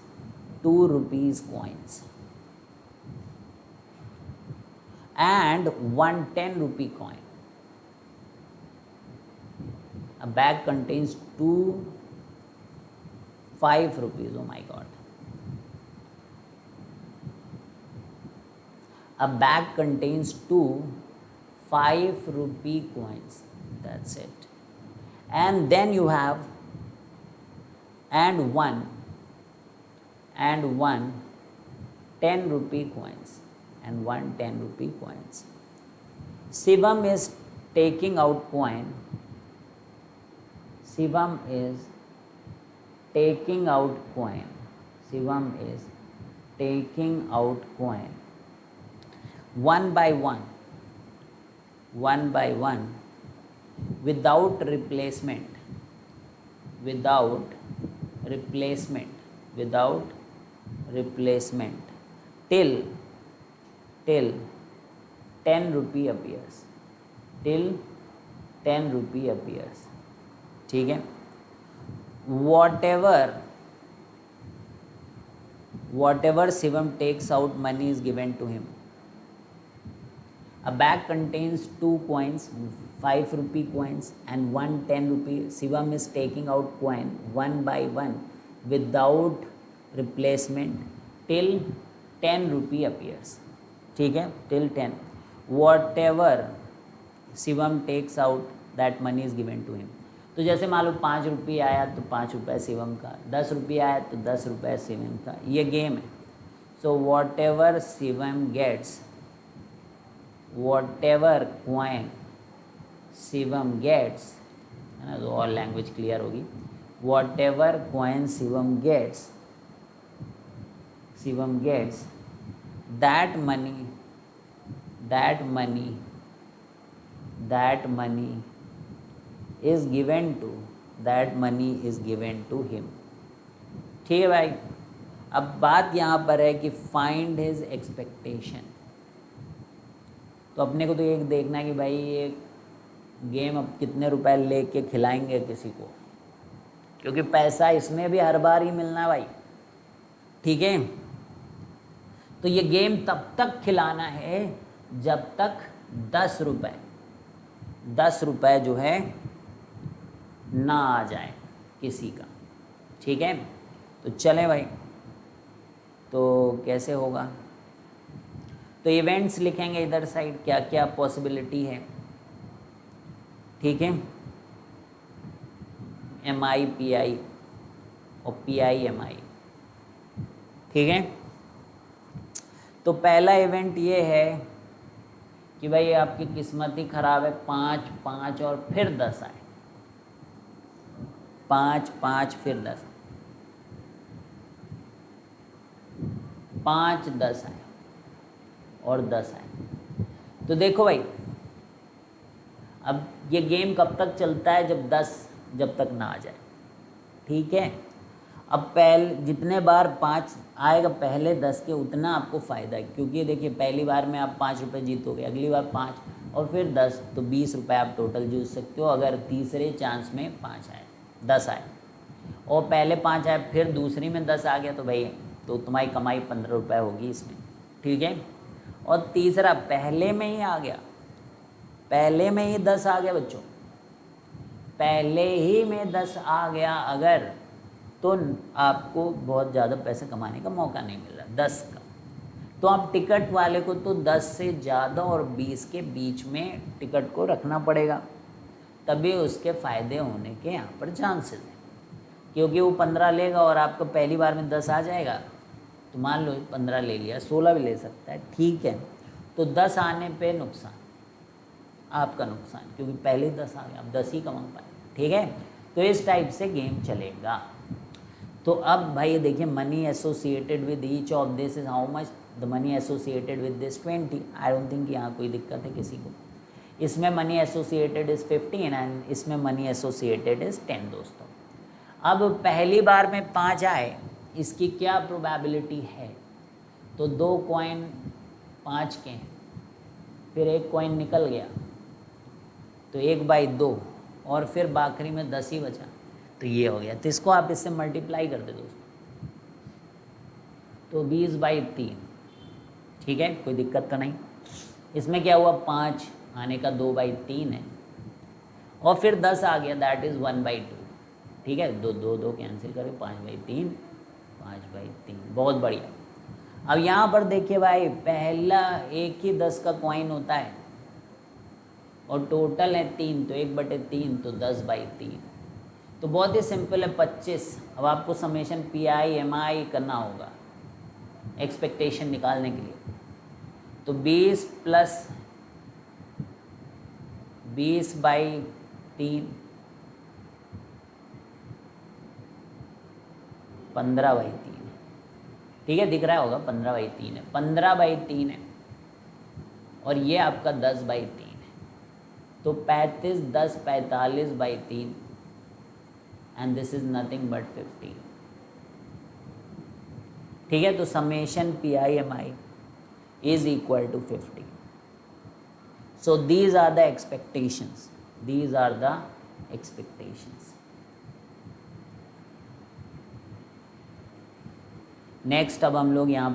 2 rupees coins and 1 10 rupee coin. A bag contains 2 5 rupees, oh my god. A bag contains 2 5 rupee coins, that's it. And then you have and one 10 rupee coins and 1 10 rupee coins. Shivam is taking out coin. Shivam is taking out coin. Shivam is taking out coin one by one without replacement till 10 rupee appears, till 10 rupee appears, ठीक है। whatever Shivam takes out, money is given to him. A bag contains 2 coins, 5 rupee coins and 1 10 rupee. Shivam is taking out coin one by one without replacement till 10 rupee appears, ठीक है, till 10. Whatever Shivam takes out, that money is given to him. तो जैसे मान लो 5 रुपये आया तो 5 रुपये शिवम का, 10 रुपये आया तो 10 रुपये शिवम का, ये गेम है। So whatever Shivam gets, whatever coin Shivam gets, है ना, तो और लैंग्वेज क्लियर होगी। Whatever coin Shivam gets, that money is given to him, ठीक है भाई। अब बात यहाँ पर है कि फाइंड हिज एक्सपेक्टेशन। तो अपने को तो ये देखना है कि भाई ये गेम अब कितने रुपए लेके खिलाएंगे किसी को, क्योंकि पैसा इसमें भी हर बार ही मिलना है भाई, ठीक है। तो ये गेम तब तक खिलाना है जब तक 10 रुपए जो है ना आ जाए किसी का, ठीक है। तो चलें भाई, तो कैसे होगा, तो इवेंट्स लिखेंगे इधर साइड, क्या क्या पॉसिबिलिटी है, ठीक है। MI PI और PI MI, ठीक है। तो पहला इवेंट ये है कि भाई आपकी किस्मत ही खराब है, 5 5 और फिर 10 आए, 5 5 फिर 10, 5 10 आए और 10 आए। तो देखो भाई, अब ये गेम कब तक चलता है, जब तक ना आ जाए, ठीक है। अब जितने बार 5 आएगा पहले 10 के, उतना आपको फ़ायदा है, क्योंकि देखिए पहली बार में आप 5 रुपये जीतोगे, अगली बार 5 और फिर 10, तो 20 रुपये आप टोटल जीत सकते हो अगर तीसरे चांस में 5 आए, 10 आए, और पहले 5 आए फिर दूसरी में 10 आ गया, तो भाई तो तुम्हारी कमाई 15 रुपये होगी इसमें, ठीक है। और तीसरा पहले में ही आ गया, पहले में ही 10 आ गया बच्चों, पहले ही में 10 आ गया अगर, तो आपको बहुत ज़्यादा पैसे कमाने का मौका नहीं मिल रहा 10 का। तो आप टिकट वाले को तो 10 से ज़्यादा और 20 के बीच में टिकट को रखना पड़ेगा, तभी उसके फ़ायदे होने के यहाँ पर चांसेस हैं। क्योंकि वो 15 लेगा और आपको पहली बार में 10 आ जाएगा, तो मान लो 15 ले लिया, 16 भी ले सकता है, ठीक है। तो 10 आने पे नुकसान, आपका नुकसान, क्योंकि पहले ही 10 आ गया, आप 10 ही कमा पाए, ठीक है। तो इस टाइप से गेम चलेगा। तो अब भाई देखिए, money associated with each of this is how much, the money associated with this 20। I don't think यहाँ कोई दिक्कत है किसी को। इसमें मनी एसोसिएटेड इज़ 15 एंड इसमें मनी एसोसिएटेड इज़ 10 दोस्तों। अब पहली बार में 5 आए, इसकी क्या प्रोबेबिलिटी है, तो 2 कॉइन 5 के हैं, फिर एक कॉइन निकल गया, तो 1/2, और फिर बाखरी में 10 ही बचा, तो ये हो गया। तो इसको आप इससे मल्टीप्लाई कर दे दोस्तों, तो 20/3, ठीक है, कोई दिक्कत तो नहीं। इसमें क्या हुआ, 5 आने का 2/3 है, और फिर 10 आ गया, दैट इज़ 1/2, ठीक है। 2 कैंसिल करें, 5/3, 5/3, बहुत बढ़िया। अब यहाँ पर देखिए भाई, पहला एक ही 10 का कॉइन होता है और टोटल है 3, तो 1/3, तो 10/3, तो बहुत ही सिंपल है, 25। अब आपको समेशन PI/MI करना होगा एक्सपेक्टेशन निकालने के लिए, तो 20 + 20/3, 15/3, ठीक है, दिख रहा होगा 15/3 है, 15/3 है, और ये आपका 10/3 है, तो 35, 10, 45/3, and this is nothing but 50, ठीक है। तो summation PI/MI is equal to 50। So these are the expectations, these are the expectations. Next, अब हम लोग यहाँ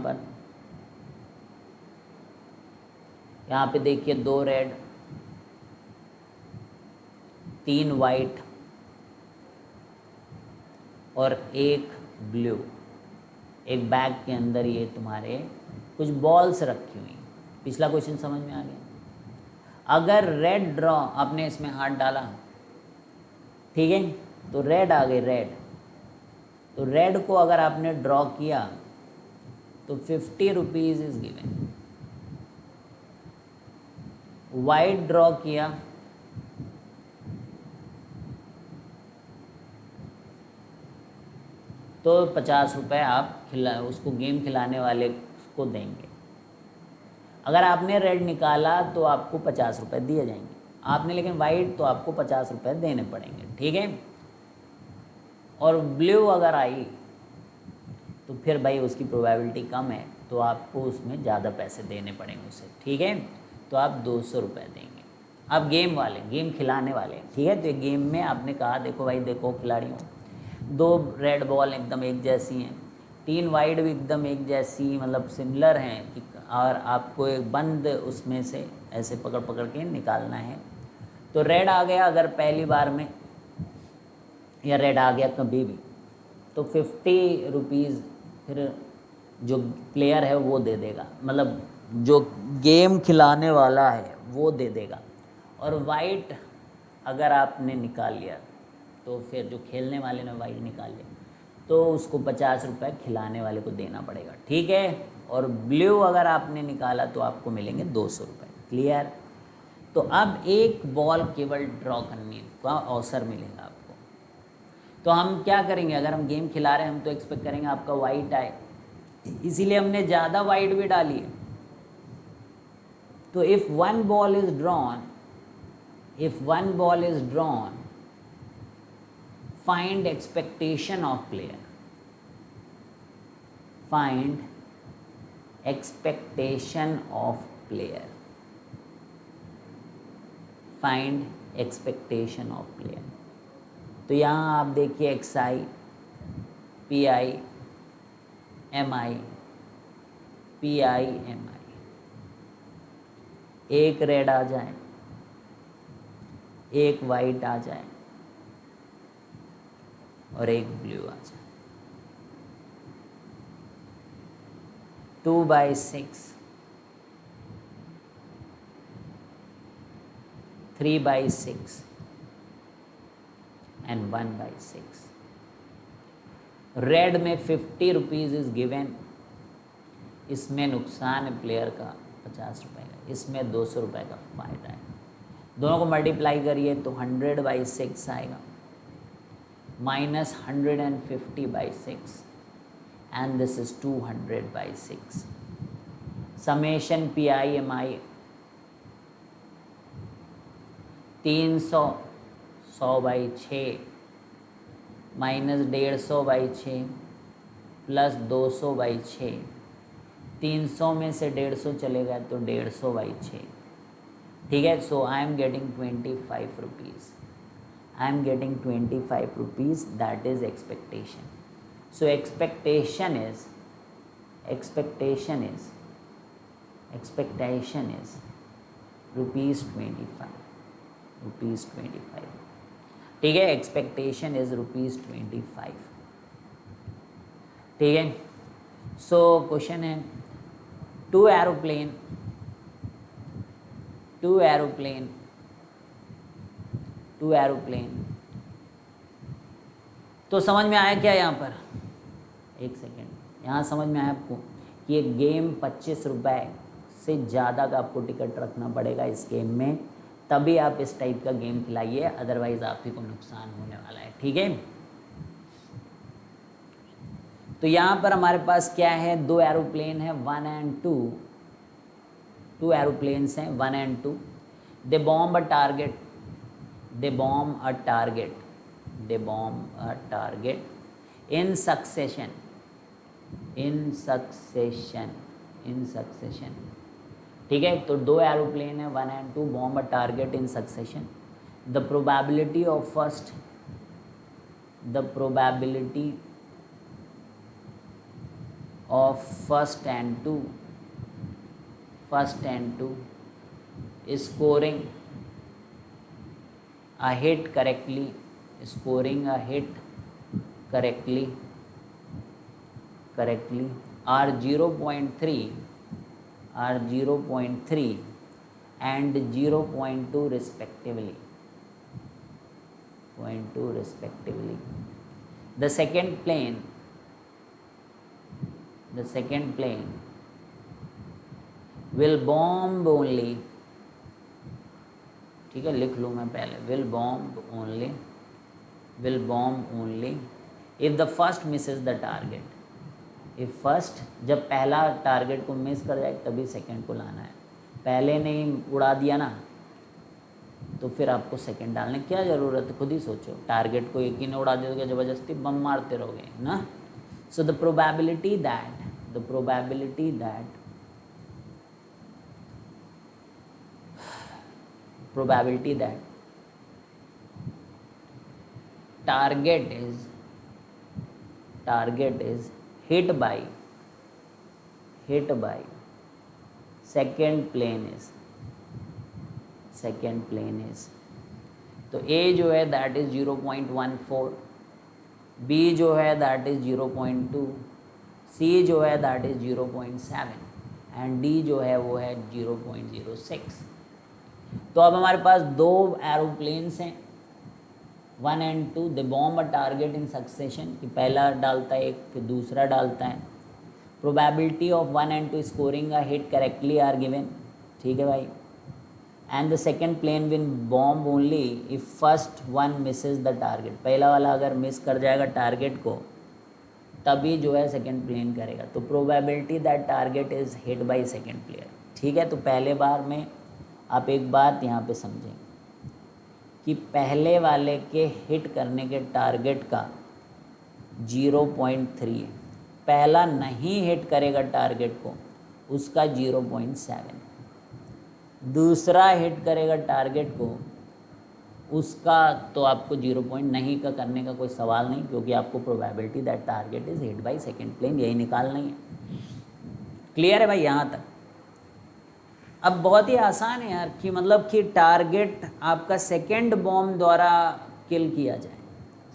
पे देखिए, 2 रेड, 3 वाइट और 1 ब्लू, एक बैग के अंदर ये तुम्हारे कुछ बॉल्स रखी हुई। पिछला क्वेश्चन समझ में आ गया। अगर रेड ड्रॉ, आपने इसमें हाथ डाला, ठीक है, तो रेड आ गई, रेड, तो रेड को अगर आपने ड्रॉ किया तो 50 rupees is given. White draw किया तो 50 रुपये आप उसको गेम खिलाने वाले को देंगे। अगर आपने रेड निकाला तो आपको 50 रुपये दिए जाएंगे, आपने लेकिन वाइट, तो आपको 50 रुपये देने पड़ेंगे, ठीक है। और ब्लू अगर आई तो फिर भाई उसकी प्रोबेबिलिटी कम है, तो आपको उसमें ज़्यादा पैसे देने पड़ेंगे उसे, ठीक है। तो आप 200 रुपये देंगे। अब गेम वाले, गेम खिलाने वाले, ठीक है। तो ये गेम में आपने कहा, देखो भाई, देखो खिलाड़ियों, 2 रेड बॉल एकदम एक जैसी हैं, 3 वाइट भी एकदम एक जैसी, मतलब सिमिलर हैं, और आपको एक बंद उसमें से ऐसे पकड़ पकड़ के निकालना है। तो रेड आ गया अगर पहली बार में, या रेड आ गया कभी भी, तो 50 रुपीज़ फिर जो प्लेयर है वो दे देगा, मतलब जो गेम खिलाने वाला है वो दे देगा। और वाइट अगर आपने निकाल लिया तो फिर जो खेलने वाले ने वाइट निकाल लिया तो उसको 50 रुपये खिलाने वाले को देना पड़ेगा, ठीक है। और ब्लू अगर आपने निकाला तो आपको मिलेंगे 200 रुपये, क्लियर। तो अब एक बॉल केवल ड्रॉ करने का अवसर मिलेगा आपको। तो हम क्या करेंगे, अगर हम गेम खिला रहे हैं हम तो एक्सपेक्ट करेंगे आपका वाइट आए, इसीलिए हमने ज़्यादा वाइट भी डाली है। तो if one ball is drawn, find expectation of player, find expectation of player, find expectation of player। तो यहाँ आप देखिए XI, PI, MI, PI, MI, एक रेड आ जाए, एक वाइट आ जाए और एक ब्लू आ जाए। 2/6, 3/6 and 1/6। रेड में 50 रुपीज़ इज गिवन, इसमें नुकसान है प्लेयर का 50 रुपये का, इसमें 200 रुपये का फायदा है। दोनों को मल्टीप्लाई करिए तो 100/6 आएगा, -150/6 and this is 200/6। Summation PI MI 300 100/6 -150/6 plus 200/6। 300 में से 150 चलेगा तो 150/6, ठीक है। So I am getting 25 rupees, I am getting 25 rupees, that is expectation। So expectation is rupees 25, ठीक है। expectation is rupees 25, ठीक है। So क्वेश्चन है two एरोप्लेन। तो समझ में आया क्या यहाँ पर? एक सेकेंड, यहाँ समझ में आया आपको कि ये गेम 25 रुपये से ज़्यादा का आपको टिकट रखना पड़ेगा इस गेम में, तभी आप इस टाइप का गेम खिलाइए, अदरवाइज़ आप ही को नुकसान होने वाला है, ठीक है। तो यहाँ पर हमारे पास क्या है, दो एरोप्लेन है 1 and 2, टू एरोप्लेन्स हैं 1 and 2। They bomb a target in succession, ठीक है। तो दो एरोप्लेन है 1 and 2, bomb a target in succession। the probability of first and two scoring a hit correctly are 0.3 and 0.2 respectively, The second plane will bomb only, ठीक है, लिख लूँ मैं पहले, will bomb only if the first misses the target। if first, जब पहला target को miss कर जाए तभी सेकंड को लाना है, पहले नहीं उड़ा दिया ना तो फिर आपको सेकंड डालने की क्या ज़रूरत है, खुद ही सोचो। टारगेट को एक ही ने उड़ा दिया तो ज़बरदस्ती बम मारते रहोगे ना। So the probability that target is hit by second plane is तो A जो है दैट इज 0.14, B जो है दैट इज 0.2, C जो है दैट इज 0.7 एंड D जो है वो है 0.06। तो अब हमारे पास दो एरोप्लेन्स हैं 1 and 2, they bomb a target in succession, कि पहला डालता है एक फिर दूसरा डालता है। Probability of 1 and 2 scoring a hit correctly are given, ठीक है भाई। And the second plane will bomb only if first one misses the target. पहला वाला अगर मिस कर जाएगा टारगेट को तभी जो है सेकेंड प्लेन करेगा। तो probability that target is hit by second player. ठीक है, तो पहले बार में आप एक बात यहाँ पे समझें कि पहले वाले के हिट करने के टारगेट का 0.3 है, पहला नहीं हिट करेगा टारगेट को उसका 0.7, दूसरा हिट करेगा टारगेट को उसका तो आपको 0 नहीं का करने का कोई सवाल नहीं, क्योंकि आपको probability that target is hit by second plane यही निकालना ही है। क्लियर है भाई यहाँ तक? अब बहुत ही आसान है यार कि मतलब कि टारगेट आपका सेकेंड बॉम्ब द्वारा किल किया जाए,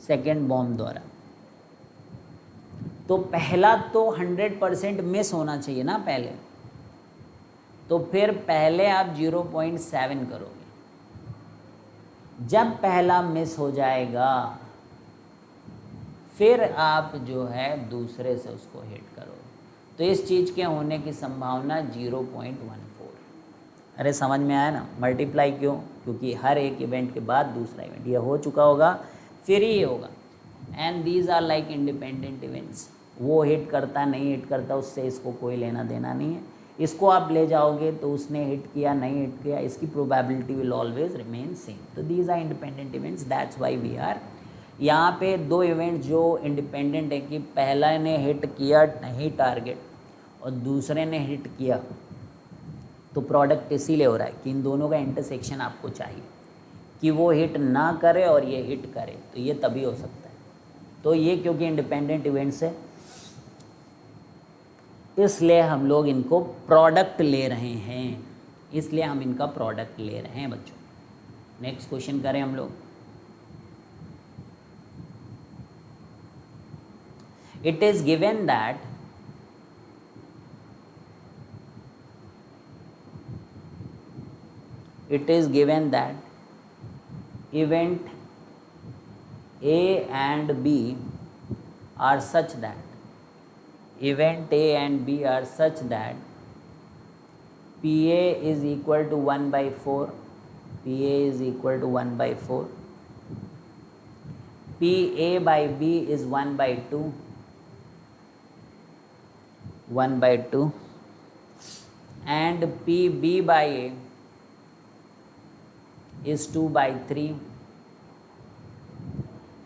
सेकेंड बॉम्ब द्वारा, तो पहला तो 100% मिस होना चाहिए ना पहले, तो फिर पहले आप 0.7 करोगे। जब पहला मिस हो जाएगा फिर आप जो है दूसरे से उसको हिट करोगे, तो इस चीज़ के होने की संभावना 0.14। अरे समझ में आया ना? मल्टीप्लाई क्यों? क्योंकि हर एक इवेंट के बाद दूसरा इवेंट ये हो चुका होगा फिर ही होगा। And these are like independent events, वो हिट करता नहीं हिट करता उससे इसको कोई लेना देना नहीं है। इसको आप ले जाओगे तो उसने हिट किया नहीं हिट किया, इसकी probability will always remain same. तो these are independent events, that's why we are यहाँ पे दो इवेंट जो इंडिपेंडेंट है कि पहला ने हिट किया नहीं टारगेट और दूसरे ने हिट किया, तो प्रोडक्ट इसीलिए हो रहा है कि इन दोनों का इंटरसेक्शन आपको चाहिए कि वो हिट ना करे और ये हिट करे, तो ये तभी हो सकता है। तो ये क्योंकि इंडिपेंडेंट इवेंट्स है इसलिए हम लोग इनको प्रोडक्ट ले रहे हैं, इसलिए हम इनका प्रोडक्ट ले रहे हैं बच्चों। नेक्स्ट क्वेश्चन करें हम लोग। It is given that event A and B are such that PA is equal to 1/4, PA by B is 1/2, and PB by A is 2/3,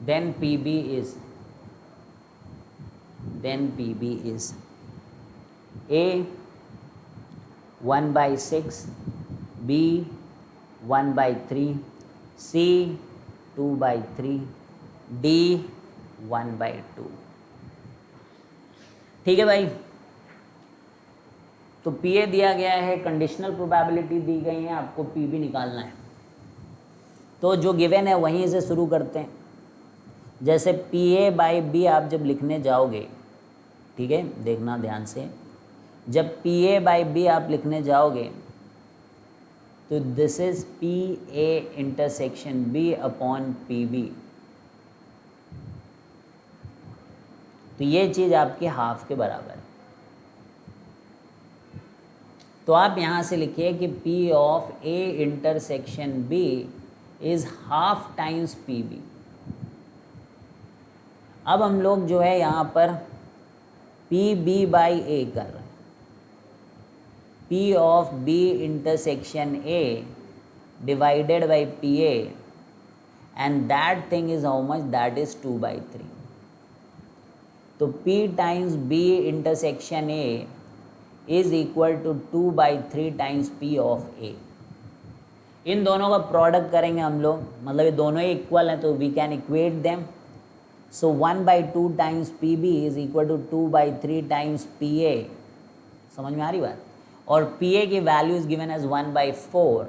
then PB is A 1/6, B 1/3, C 2/3, D 1/2। ठीक है भाई, तो PA दिया गया है, conditional probability दी गई है, आपको PB निकालना है। तो जो गिवन है वहीं से शुरू करते हैं। जैसे PA बाई B आप जब लिखने जाओगे, ठीक है देखना ध्यान से, जब PA बाई B आप लिखने जाओगे तो this is PA intersection B upon PB, तो ये चीज़ आपके हाफ के बराबर है। तो आप यहाँ से लिखिए कि P of A intersection B is half times PB। अब हम लोग जो है यहाँ पर PB बाई A कर रहे हैं, P of B intersection A divided by PA, and that thing is how much, that is 2/3। तो P times B intersection A is equal to 2/3 times P of A। इन दोनों का product करेंगे हम लोग, मतलब ये दोनों ही इक्वल हैं तो we can equate them. So 1/2 times PB is equal to 2/3 times PA। समझ में आ रही बात? और PA की वैल्यू इज गिवन एज 1/4,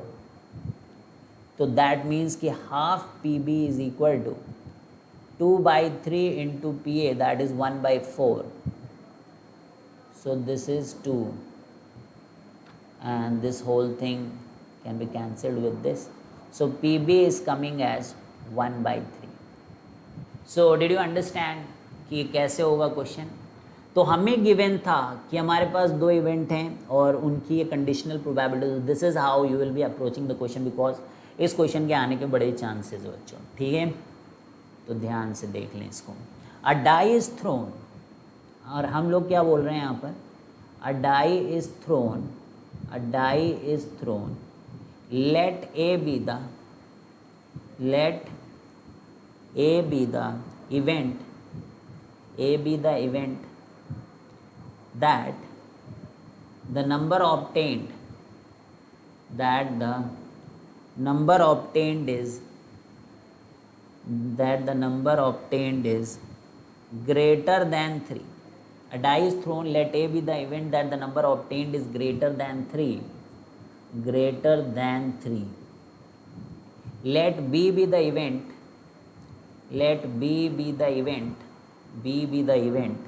तो दैट मीन्स कि half PB is equal to 2/3 into PA, that is 1/4। So this is 2 and this whole thing can be cancelled with this. So PB is coming as 1/3. So did you understand कि कैसे होगा question? तो हमें given था कि हमारे पास 2 event हैं और उनकी ये conditional probability, this is how you will be approaching the question, because इस क्वेश्चन के आने के बड़े चांसेस है बच्चों, ठीक है। तो ध्यान से देख लें इसको। अ डाई इज थ्रोन, और हम लोग क्या बोल रहे हैं यहाँ पर, a die is thrown, a die is thrown, let A be the, let A be the event, A be the event that the number obtained, that the number obtained is, that the number obtained is greater than 3. A die is thrown, let A be the event that the number obtained is greater than 3, greater than 3. Let B be the event, let B be the event, B be the event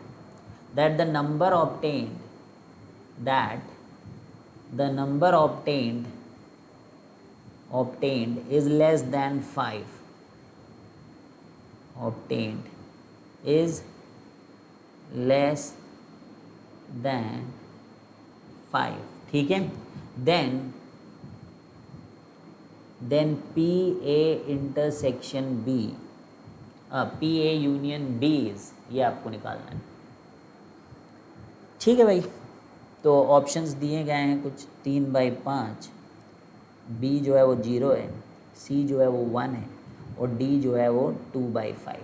that the number obtained, that the number obtained is less than 5, obtained is less than 5, ठीक है। then PA intersection B, PA union B is, ये आपको निकालना है, ठीक है भाई। तो ऑप्शंस दिए गए हैं कुछ 3/5, B जो है वो 0 है, C जो है वो 1 है, और D जो है वो 2/5।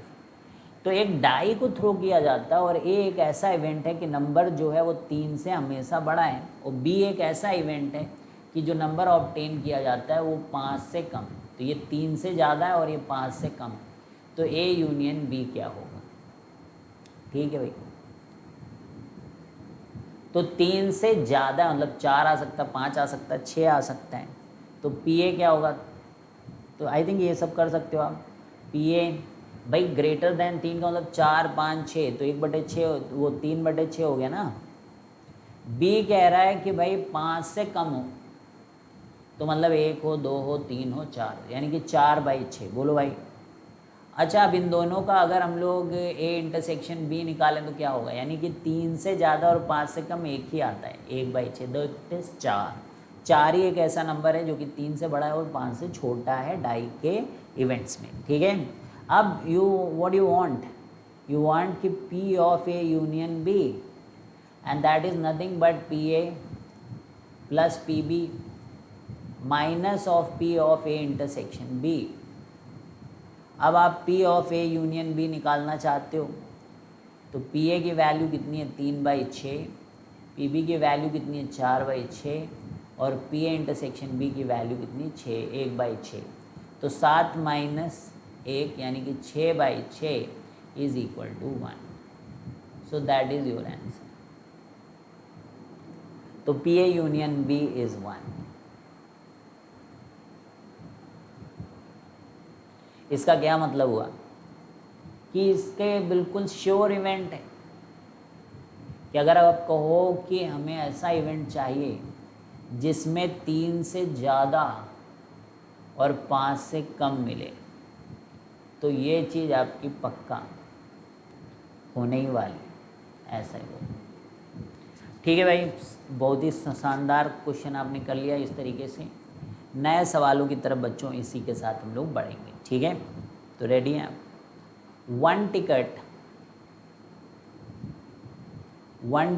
तो एक डाई को थ्रो किया जाता है और A एक ऐसा इवेंट है कि नंबर जो है वो 3 से हमेशा बड़ा है, और B एक ऐसा इवेंट है कि जो नंबर ऑब्टेन किया जाता है वो 5 से कम। तो ये 3 से ज़्यादा है और ये 5 से कम, तो A यूनियन B क्या होगा, ठीक है भाई। तो 3 से ज़्यादा मतलब 4 आ सकता है, 5 आ सकता है, 6 आ सकता है, तो PA क्या होगा। तो आई थिंक ये सब कर सकते हो आप। PA भाई ग्रेटर देन 3 का मतलब 4, 5, 6, तो 1/6 वो 3/6 हो गया ना। B कह रहा है कि भाई 5 से कम हो, तो मतलब 1 हो, 2 हो, 3 हो, 4, यानी कि 4/6। बोलो भाई। अच्छा, अब इन दोनों का अगर हम लोग A इंटरसेक्शन B निकालें तो क्या होगा, यानी कि 3 से ज़्यादा और 5 से कम एक ही आता है, 1/6, दैट इज 4। 4 ही एक ऐसा नंबर है जो कि 3 से बड़ा है और 5 से छोटा है डाई के इवेंट्स में, ठीक है। अब what you want, you want कि P of A union B, and that is nothing but PA plus PB minus of P of A intersection B। अब आप P of A union B निकालना चाहते हो, तो PA की value कितनी है, 3/6, PB की वैल्यू कितनी है, 4/6, और PA इंटरसेक्शन B की वैल्यू कितनी है, 6, 1/6। तो 7 - 1 यानी कि 6/6 is equal to 1। So that is your answer. तो PA यूनियन B इज 1। इसका क्या मतलब हुआ कि इसके बिल्कुल श्योर इवेंट है कि अगर आप कहो कि हमें ऐसा इवेंट चाहिए जिसमें 3 से ज़्यादा और 5 से कम मिले, तो ये चीज़ आपकी पक्का होने ही वाली है, ऐसा ही होगा, ठीक है भाई। बहुत ही शानदार क्वेश्चन आपने कर लिया। इस तरीके से नए सवालों की तरफ बच्चों इसी के साथ हम लोग बढ़ेंगे, ठीक है। तो रेडी हैं आप। 1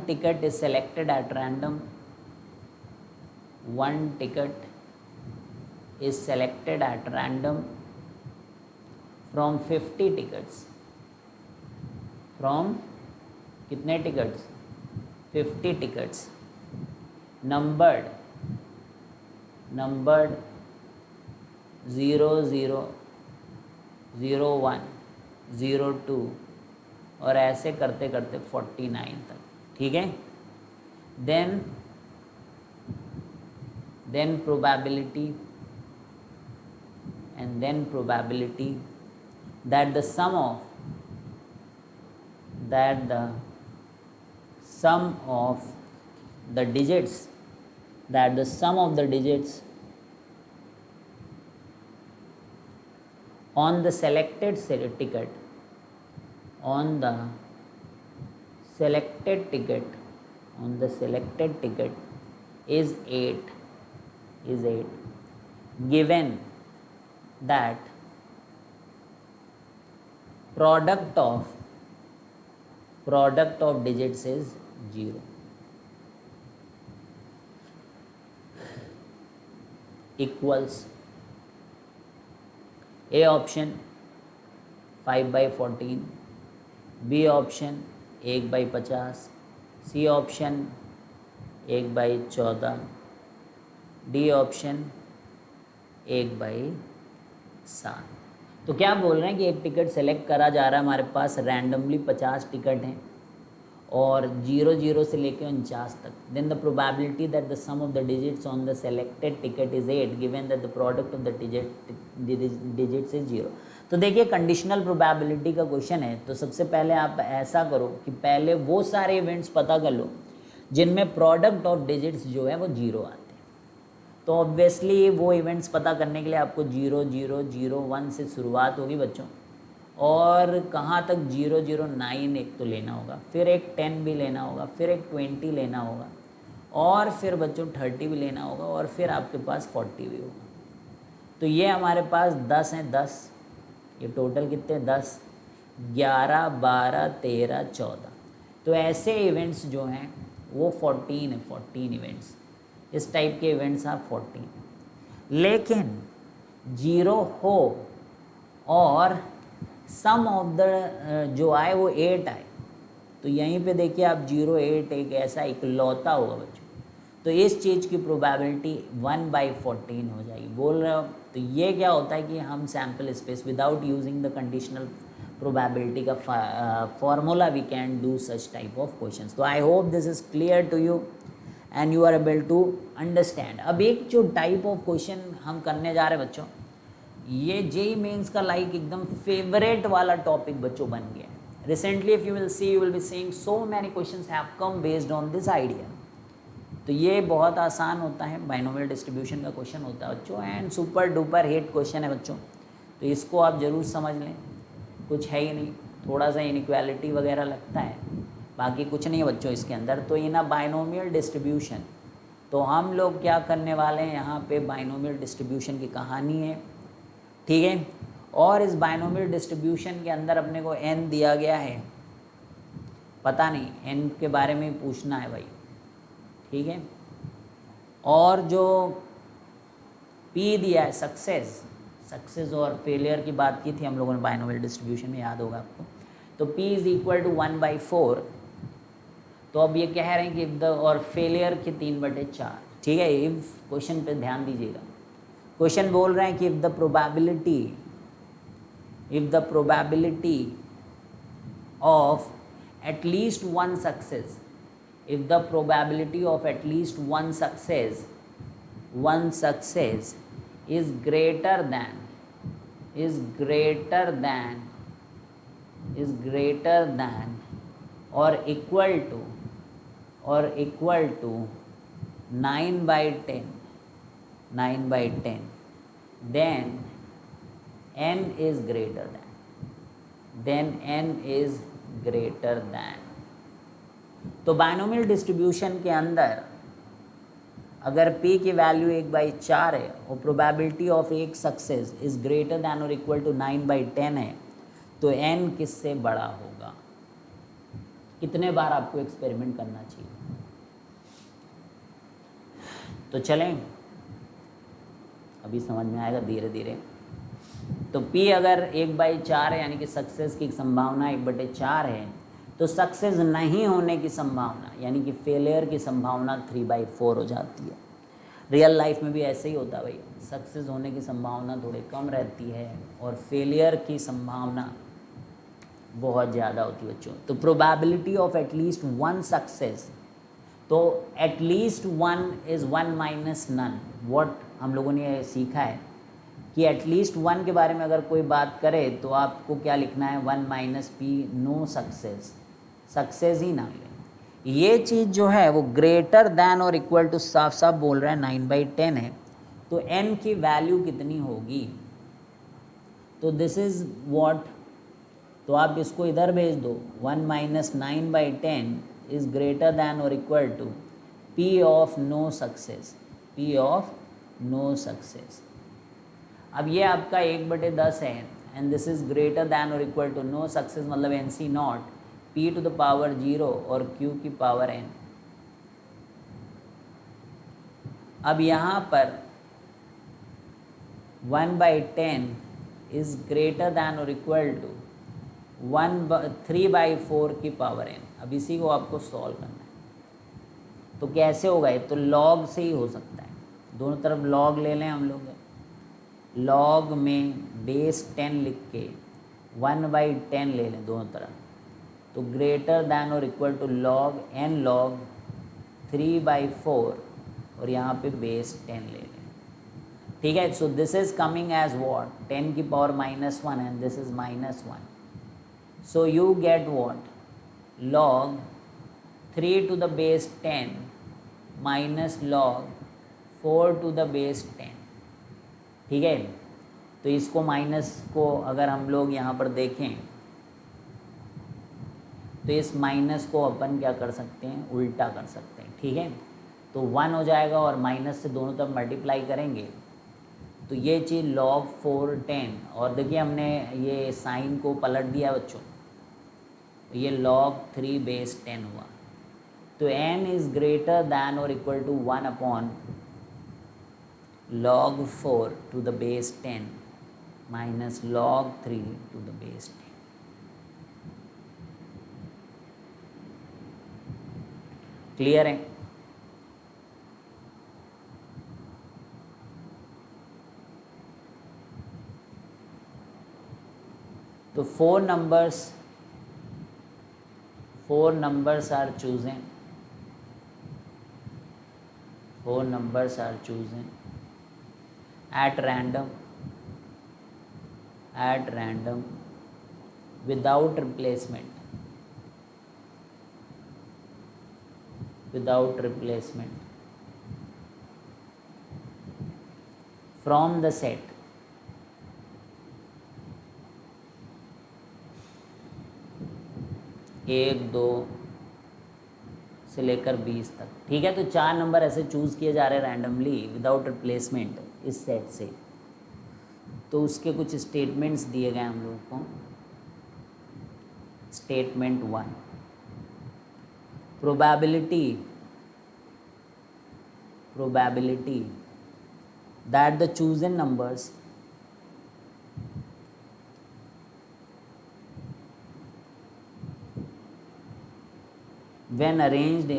ticket is selected at random. 1 ticket is selected at random from 50 tickets. From कितने टिकट्स, 50 टिकट्स, नंबर्ड 0, 0, 01, 02 और ऐसे करते करते 49 तक, ठीक है। then probability that the sum of the digits on the selected ticket selected ticket is 8 given that product of digits is 0 equals A option 5/14, B option 1/50, C option 1/14, D option 1/7। तो क्या बोल रहे हैं कि एक टिकट सेलेक्ट करा जा रहा है, हमारे पास रैंडमली 50 टिकट हैं और 00 से लेकर 49 तक। Then the probability that the sum of the digits on the selected ticket is 8 given that the product of the digits is 0। तो देखिए कंडीशनल प्रोबेबिलिटी का क्वेश्चन है, तो सबसे पहले आप ऐसा करो कि पहले वो सारे इवेंट्स पता कर लो जिनमें प्रोडक्ट ऑफ डिजिट्स जो है वो 0 आते हैं। तो ऑब्वियसली वो इवेंट्स पता करने के लिए आपको 0 0 0 1 से शुरुआत होगी बच्चों, और कहाँ तक 0 0 9 एक तो लेना होगा, फिर एक 10 भी लेना होगा, फिर एक 20 लेना होगा, और फिर बच्चों 30 भी लेना होगा, और फिर आपके पास 40 भी होगा। तो ये हमारे पास 10 हैं, 10 ये टोटल कितने 10 11 12 13 14। तो ऐसे इवेंट्स जो हैं वो 14 है, 14 इवेंट्स, इस टाइप के इवेंट्स आप 14। लेकिन 0 हो और सम ऑफ द जो आए वो 8 आए, तो यहीं पे देखिए आप 0 8 एक ऐसा इकलौता होगा बच्चों। तो इस चीज़ की प्रोबेबिलिटी 1/14 हो जाएगी। बोल रहे हो तो ये क्या होता है कि हम sample space without using the conditional probability का formula we can do such type of questions. तो I hope this is clear to you and you are able to understand. अब एक जो टाइप ऑफ क्वेश्चन हम करने जा रहे हैं बच्चों, ये जेईई मेंस का लाइक एकदम फेवरेट वाला टॉपिक बच्चों बन गया है। Recently if you will see, you will be seeing so many questions have come based on this idea. तो ये बहुत आसान होता है, बाइनोमियल डिस्ट्रीब्यूशन का क्वेश्चन होता है बच्चों, and super duper hit question है बच्चों। तो इसको आप ज़रूर समझ लें, कुछ है ही नहीं, थोड़ा सा इनइक्वालिटी वगैरह लगता है, बाकी कुछ नहीं है बच्चों इसके अंदर। तो इन अ बाइनोमियल डिस्ट्रीब्यूशन, तो हम लोग क्या करने वाले हैं यहाँ पे, बाइनोमियल डिस्ट्रीब्यूशन की कहानी है, ठीक है। और इस बाइनोमियल डिस्ट्रीब्यूशन के अंदर अपने को n दिया गया है, पता नहीं n के बारे में पूछना है भाई, ठीक है। और जो p दिया है सक्सेस और फेलियर की बात की थी हम लोगों ने बाइनोमियल डिस्ट्रीब्यूशन में, याद होगा आपको। तो p इज इक्वल टू 1/4। तो अब ये कह रहे हैं कि द और फेलियर के 3/4, ठीक है। इफ क्वेश्चन पे ध्यान दीजिएगा, क्वेश्चन बोल रहे हैं कि if the probability of at least one success, if the probability of at least one success is greater than or equal to 9/10, then n is greater than। तो बाइनोमियल डिस्ट्रीब्यूशन के अंदर अगर p की वैल्यू 1/4 है और प्रोबेबिलिटी ऑफ एक success is greater than और equal to 9/10 है, तो n किससे बड़ा होगा? कितने बार आपको एक्सपेरिमेंट करना चाहिए? तो चलें, अभी समझ में आएगा धीरे धीरे। तो p अगर 1/4 है, यानी कि सक्सेस की संभावना 1/4 है, तो सक्सेस नहीं होने की संभावना यानी कि फेलियर की संभावना 3/4 हो जाती है। रियल लाइफ में भी ऐसे ही होता है भाई, सक्सेस होने की संभावना थोड़ी कम रहती है और फेलियर की संभावना बहुत ज़्यादा होती है बच्चों। तो probability of at least one success, तो at least one is 1 minus none. व्हाट हम लोगों ने ये सीखा है कि एटलीस्ट वन के बारे में अगर कोई बात करे तो आपको क्या लिखना है, 1 माइनस पी, नो सक्सेस ही ना ले। ये चीज़ जो है वो ग्रेटर दैन और इक्वल टू साफ साफ बोल रहा है 9/10 है, तो n की वैल्यू कितनी होगी? तो दिस इज व्हाट तो आप इसको इधर भेज दो, 1 माइनस 9/10 इज़ ग्रेटर दैन और equal to P of no success, P of no success. अब ये आपका 1/10 है and this is greater than और इक्वल टू नो सक्सेस, मतलब NC not P to the power 0 और Q की पावर n। अब यहाँ पर 1/10 इज ग्रेटर दैन और इक्वल टू 3/4 की पावर n। अब इसी को आपको सॉल्व करना है। तो कैसे होगा ये? तो लॉग से ही हो सकता है, दोनों तरफ लॉग ले लें हम लोग। लॉग में बेस 10 लिख के 1/10 ले लें दोनों तरफ, तो ग्रेटर दैन और equal to log n log 3/4 और यहाँ पे बेस 10 ले लें। ठीक है, so this is coming as what, 10 की power -1 and this is -1। So you get what, log 3 to the base 10 minus log 4 to the base 10। ठीक है, तो इसको माइनस को अगर हम लोग यहाँ पर देखें तो इस माइनस को अपन क्या कर सकते हैं, उल्टा कर सकते हैं। ठीक है, तो 1 हो जाएगा और माइनस से दोनों तरफ मल्टीप्लाई करेंगे तो ये चीज़ log 4 10, और देखिए हमने ये साइन को पलट दिया बच्चों, तो ये log 3 बेस 10 हुआ। तो n इज़ ग्रेटर दैन और equal to 1 upon log 4 to the base 10 minus log 3 to the base 10। Clear है? तो 4 numbers are chosen, 4 numbers are chosen at random without replacement from the set 1 2 से लेकर 20 तक। ठीक है, तो 4 नंबर ऐसे चूज़ किए जा रहे हैं रैंडमली विदाउट रिप्लेसमेंट इस सेट से। तो उसके कुछ स्टेटमेंट्स दिए गए हम लोगों को। Statement 1, probability that the chosen numbers when arranged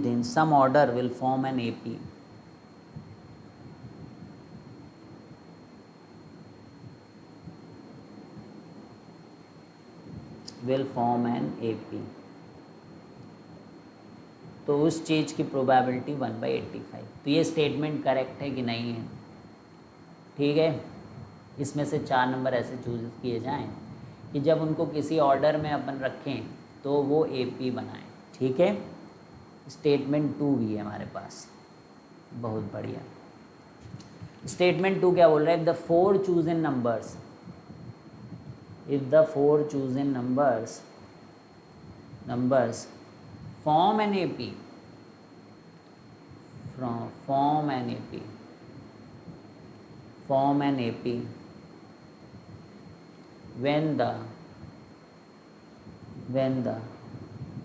in some order will form an AP. तो उस चीज़ की प्रोबेबिलिटी 1/85। तो ये स्टेटमेंट करेक्ट है कि नहीं है? ठीक है, इसमें से 4 नंबर ऐसे चूज किए जाएं कि जब उनको किसी ऑर्डर में अपन रखें तो वो AP बनाएं। ठीक है, स्टेटमेंट 2 भी है हमारे पास, बहुत बढ़िया। स्टेटमेंट 2 क्या बोल रहा है? If the 4 chosen numbers form an AP when the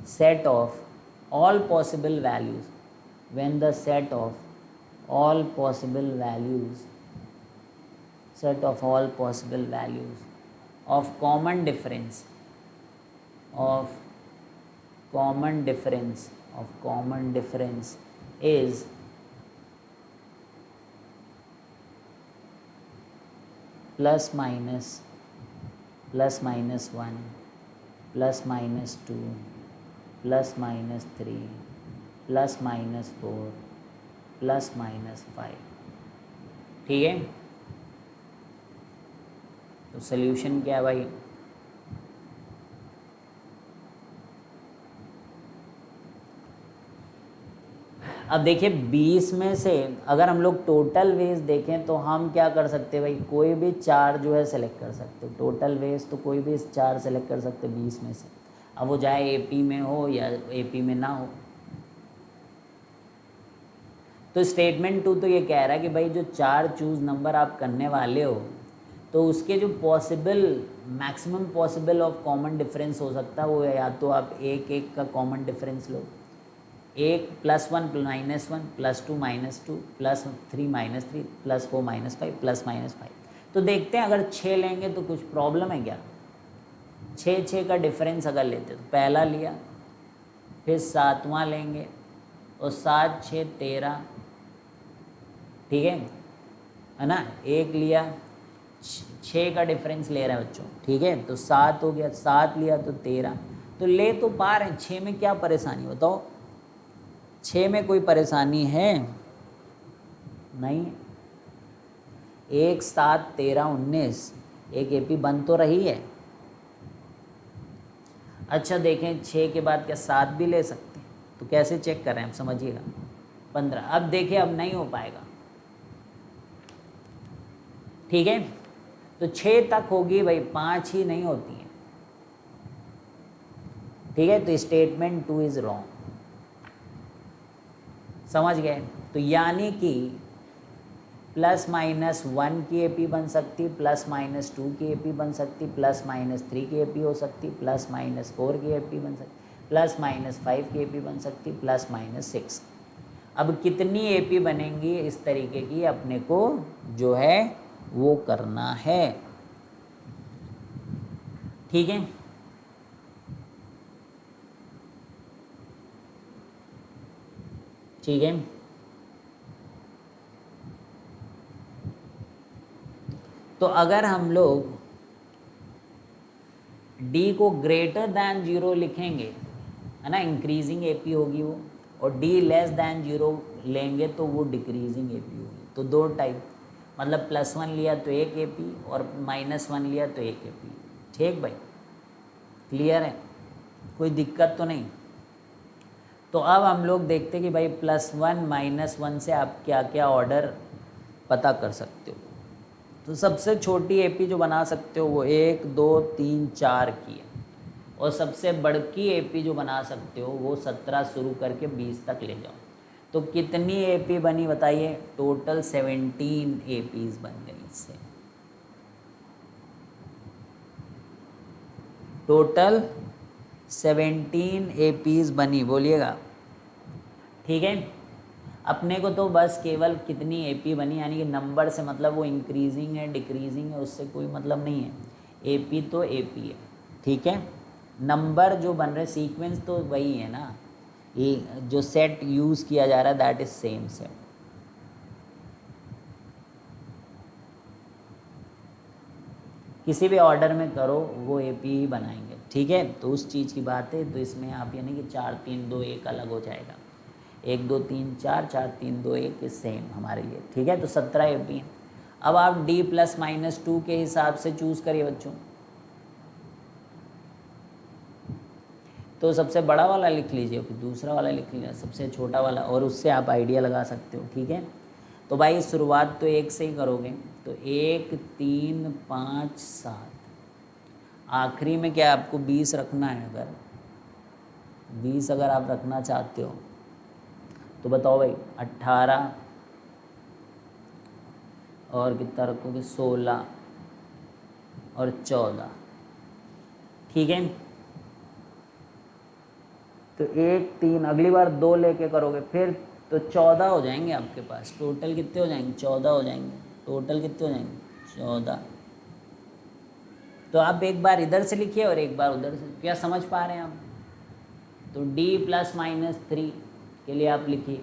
set of all possible values of common difference is plus minus 1 plus minus 2 plus minus 3 plus minus 4 plus minus 5। ठीक है, तो सॉल्यूशन क्या है भाई? अब देखिए 20 में से अगर हम लोग टोटल वेज देखें तो हम क्या कर सकते हैं भाई, कोई भी 4 जो है सेलेक्ट कर सकते हो। टोटल वेज तो कोई भी 4 सेलेक्ट कर सकते 20 में से, अब वो चाहे एपी में हो या एपी में ना हो। तो स्टेटमेंट 2 तो ये कह रहा है कि भाई जो 4 चूज नंबर आप करने वाले हो तो उसके जो possible maximum possible of common difference हो सकता है वो या तो आप एक एक का कॉमन डिफरेंस लो, एक +1 -1 +2 -2 +3 -3 +4 -5 +-5। तो देखते हैं अगर 6 लेंगे तो कुछ प्रॉब्लम है क्या। 6 का डिफरेंस अगर लेते तो पहला लिया, फिर 7वां लेंगे और 7 6 13, ठीक है ना। एक लिया, 6 का डिफरेंस ले रहे हैं बच्चों, ठीक है। तो 7 हो गया, 7 लिया तो 13, तो ले तो पा रहे हैं। 6 में क्या परेशानी बताओ, 6 में कोई परेशानी है नहीं। 1 7 13 19 एक एपी बन तो रही है। अच्छा देखें 6 के बाद क्या 7 भी ले सकते हैं, तो कैसे चेक कर रहे हैं आप समझिएगा। 15, अब देखिए अब नहीं हो पाएगा, ठीक है। तो 6 तक होगी भाई, 5 ही नहीं होती है, ठीक है। तो स्टेटमेंट 2 इज रॉन्ग, समझ गए। तो यानी कि +-1 की एपी बन सकती, +-2 की एपी बन सकती, +-3 की एपी हो सकती, +-4 की एपी बन सकती, +-5 की एपी बन सकती, +-6। अब कितनी एपी बनेंगी इस तरीके की अपने को जो है वो करना है, ठीक है। ठीक है, तो अगर हम लोग d को ग्रेटर दैन 0 लिखेंगे, है ना, इंक्रीजिंग एपी होगी वो, और d लेस दैन 0 लेंगे तो वो डिक्रीजिंग एपी होगी। तो 2 टाइप, मतलब +1 लिया तो 1 एपी और -1 लिया तो 1 एपी, ठीक भाई, क्लियर है, कोई दिक्कत तो नहीं। तो अब हम लोग देखते कि भाई +1 -1 से आप क्या क्या ऑर्डर पता कर सकते हो। तो सबसे छोटी एपी जो बना सकते हो वो 1 2 3 4 की है, और सबसे बड़की एपी जो बना सकते हो वो 17 शुरू करके 20 तक ले जाओ। तो कितनी एपी बनी बताइए, टोटल 17 एपीज बन गई इससे, टोटल 17 एपीज बनी, बोलिएगा, ठीक है। अपने को तो बस केवल कितनी एपी बनी, यानी कि नंबर से मतलब वो इंक्रीजिंग है डिक्रीजिंग है उससे कोई मतलब नहीं है, एपी तो एपी है, ठीक है। नंबर जो बन रहे सीक्वेंस तो वही है ना, ये जो सेट यूज़ किया जा रहा है दैट इज सेम सेट। किसी भी ऑर्डर में करो वो एपी ही बनाएंगे, ठीक है। तो उस चीज़ की बात है, तो इसमें आप यानी कि 4 3 2 1 अलग हो जाएगा, 1 2 3 4 4 3 2 1 सेम हमारे लिए, ठीक है। तो 17 एपी हैं। अब आप d +-2 के हिसाब से चूज़ करिए बच्चों। तो सबसे बड़ा वाला लिख लीजिए, फिर दूसरा वाला लिख लीजिए, सबसे छोटा वाला, और उससे आप आइडिया लगा सकते हो, ठीक है। तो भाई शुरुआत तो 1 से ही करोगे, तो 1 3 5 7, आखिरी में क्या आपको 20 रखना है। अगर 20 अगर आप रखना चाहते हो तो बताओ भाई, 18 और कितना रखोगे, 16 और 14, ठीक है। तो 1 3, अगली बार 2 लेके करोगे फिर तो 14 हो जाएंगे आपके पास। टोटल कितने हो जाएंगे, 14 हो जाएंगे। टोटल कितने हो जाएंगे, 14। तो आप एक बार इधर से लिखिए और एक बार उधर से, क्या समझ पा रहे हैं आप। तो d +-3 के लिए आप लिखिए,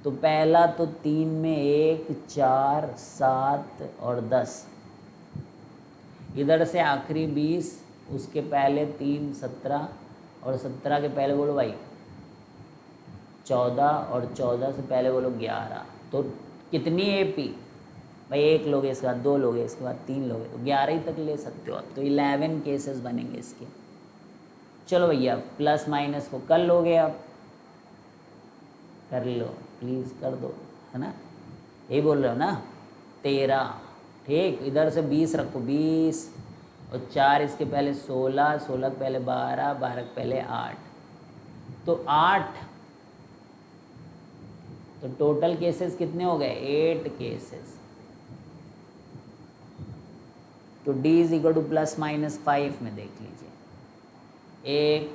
तो पहला तो 3 में 1 4 7 और 10, इधर से आखिरी 20, उसके पहले 3 17, और 17 के पहले बोलो भाई 14, और 14 से पहले बोलो 11। तो कितनी एपी भाई, 1 लोगे इसके बाद 2 लोगे इसके बाद 3 लोगे, तो 11 ही तक ले सकते हो आप। तो 11 केसेस बनेंगे इसके। चलो भैया +- को कर लोगे आप, कर लो प्लीज़, कर दो, है ना, यही बोल रहे हो ना। 13, ठीक, इधर से 20 रखो, 20 और 4 इसके पहले 16, 16 के पहले 12, 12 के पहले 8, तो 8, तो टोटल केसेस कितने हो गए, 8 केसेस। तो D इज इक्वल टू ±5 में देख लीजिए, 1,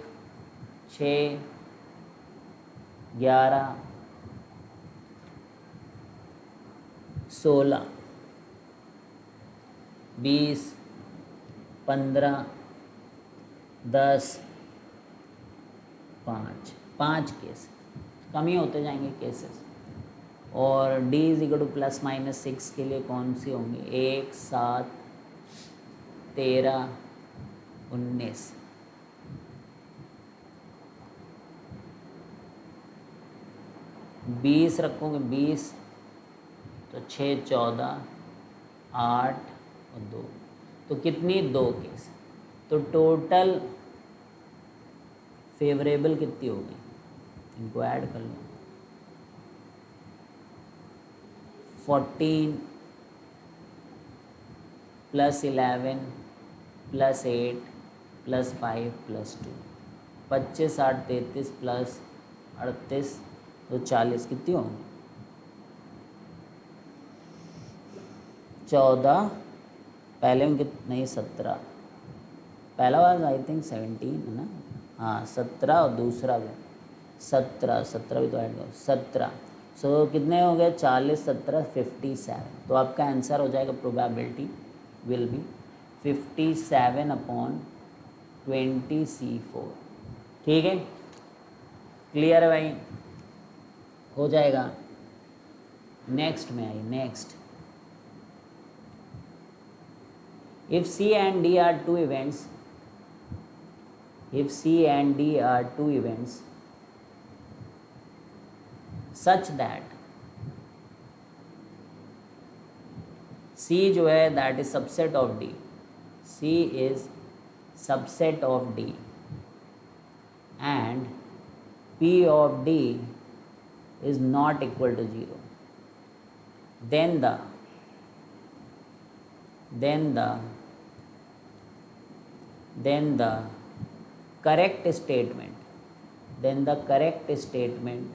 6, 11, 16, 20, 15, 10, 5 केस, कम ही होते जाएंगे केसेस। और D इज इक्वल टू ±6 के लिए कौन सी होंगी, 1, 7, 13, 19, बीस रखोगे, 20, तो 6, 14, 8 और 2, तो कितनी, 2 केस। तो टोटल फेवरेबल कितनी होगी, इनको ऐड कर लो, 14 + 11 + 8 + 5 + 2, 25, 8, 33 + 38, तो 40, कितनी होंगी, 14, पहले में नहीं 17, पहला वाज आई थिंक 17 है ना, हाँ 17 और दूसरा भी 17, 17 भी तो ऐड करो, 17, सो कितने हो गए, 40, 17, 57, तो आपका आंसर हो जाएगा, प्रोबेबिलिटी विल बी 57/20C4, ठीक है, क्लियर है भाई, हो जाएगा। नेक्स्ट में आई, next, if C and D are two events, if C and D are two events such that C जो है that is subset of D, C is subset of D and P of D is not equal to 0, then the correct statement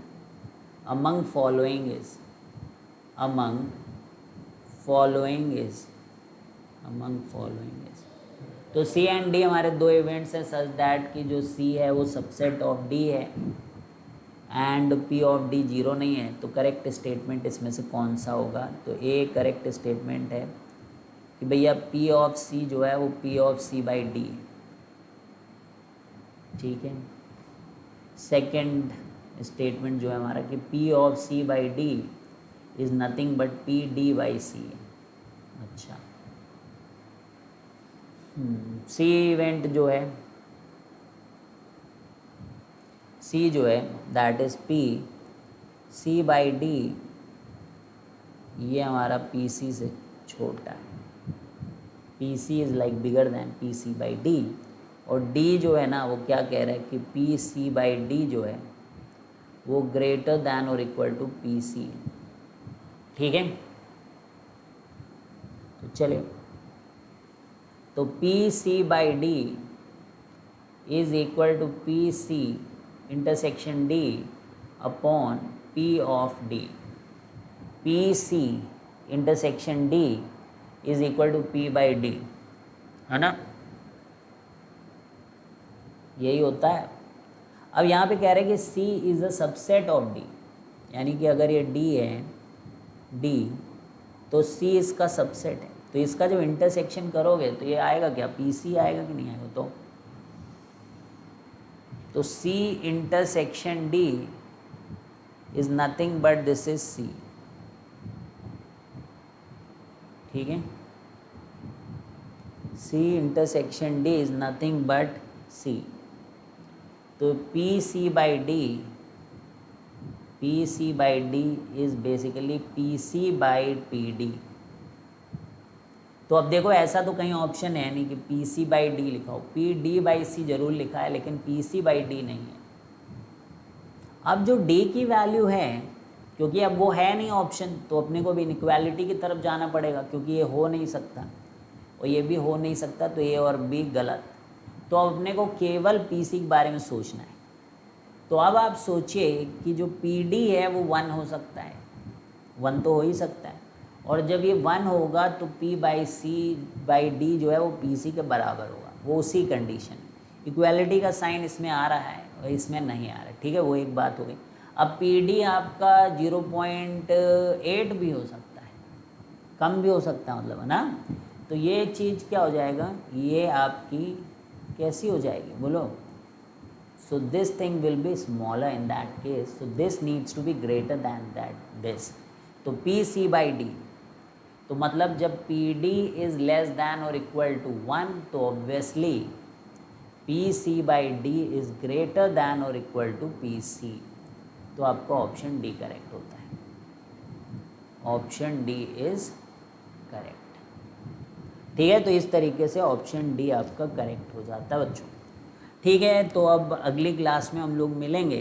among following is तो C and D हमारे दो events हैं such that कि जो C है वो subset of D है and P of D 0 नहीं है, तो करेक्ट स्टेटमेंट इसमें से कौन सा होगा, तो ए करेक्ट स्टेटमेंट है कि भैया P ऑफ C जो है वो P of C by D, ठीक है। सेकेंड स्टेटमेंट जो है हमारा कि P of C by D is nothing but P D by C, अच्छा। C इवेंट जो है, C जो है that is P C by D, ये हमारा PC से छोटा है, PC is like bigger than PC by D, और D जो है ना वो क्या कह रहा है कि PC बाई D जो है वो ग्रेटर दैन और इक्वल टू PC, ठीक है। तो चलिए, तो PC by D is equal to PC intersection D upon P of D, PC intersection D is equal to P by D, है ना, यही होता है। अब यहाँ पे कह रहे हैं कि C is a subset of D, यानी कि अगर ये D है D तो C इसका सबसेट है, तो इसका जो इंटरसेक्शन करोगे तो ये आएगा क्या, PC आएगा कि नहीं आएगा, तो C intersection D is nothing but this is C, ठीक है। C intersection D is nothing but C, तो PC by D is basically PC by PD। तो अब देखो ऐसा तो कहीं ऑप्शन है नहीं कि PC बाई D लिखा हो, PD बाई C जरूर लिखा है लेकिन PC बाई D नहीं है। अब जो डी की वैल्यू है, क्योंकि अब वो है नहीं ऑप्शन, तो अपने को भी इनइक्वालिटी की तरफ जाना पड़ेगा, क्योंकि ये हो नहीं सकता और ये भी हो नहीं सकता, तो ए और बी गलत। तो अब अपने को केवल पी सी के बारे में सोचना है। तो अब आप सोचिए कि जो पी डी है वो 1 हो सकता है, 1 तो हो ही सकता है, और जब ये 1 होगा तो P by C by D जो है वो पी सी के बराबर होगा, वो उसी कंडीशन। इक्वालिटी का साइन इसमें आ रहा है और इसमें नहीं आ रहा है, ठीक है, वो एक बात हो गई। अब पी डी आपका 0.8 भी हो सकता है, कम भी हो सकता है, मतलब है ना। तो ये चीज़ क्या हो जाएगा, ये आपकी कैसी हो जाएगी बोलो। So this thing will be smaller in that case, so this needs to be greater than that this. तो पी सी बाई डी, तो मतलब जब P D is less than और इक्वल टू 1, तो obviously P C by D is greater than और equal to P C. तो आपका option D correct होता है, ऑप्शन डी इज़ करेक्ट। ठीक है, तो इस तरीके से ऑप्शन डी आपका करेक्ट हो जाता है बच्चों। ठीक है, तो अब अगली क्लास में हम लोग मिलेंगे,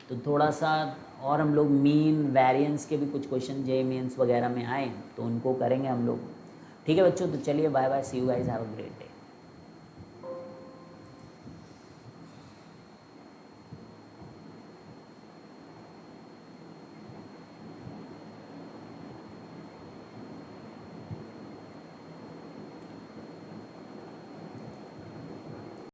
तो थोड़ा सा और हम लोग मीन वेरिएंस के भी कुछ क्वेश्चन जे मीन्स वगैरह में आए तो उनको करेंगे हम लोग। ठीक है बच्चों, तो चलिए bye bye, see you guys, have a great day.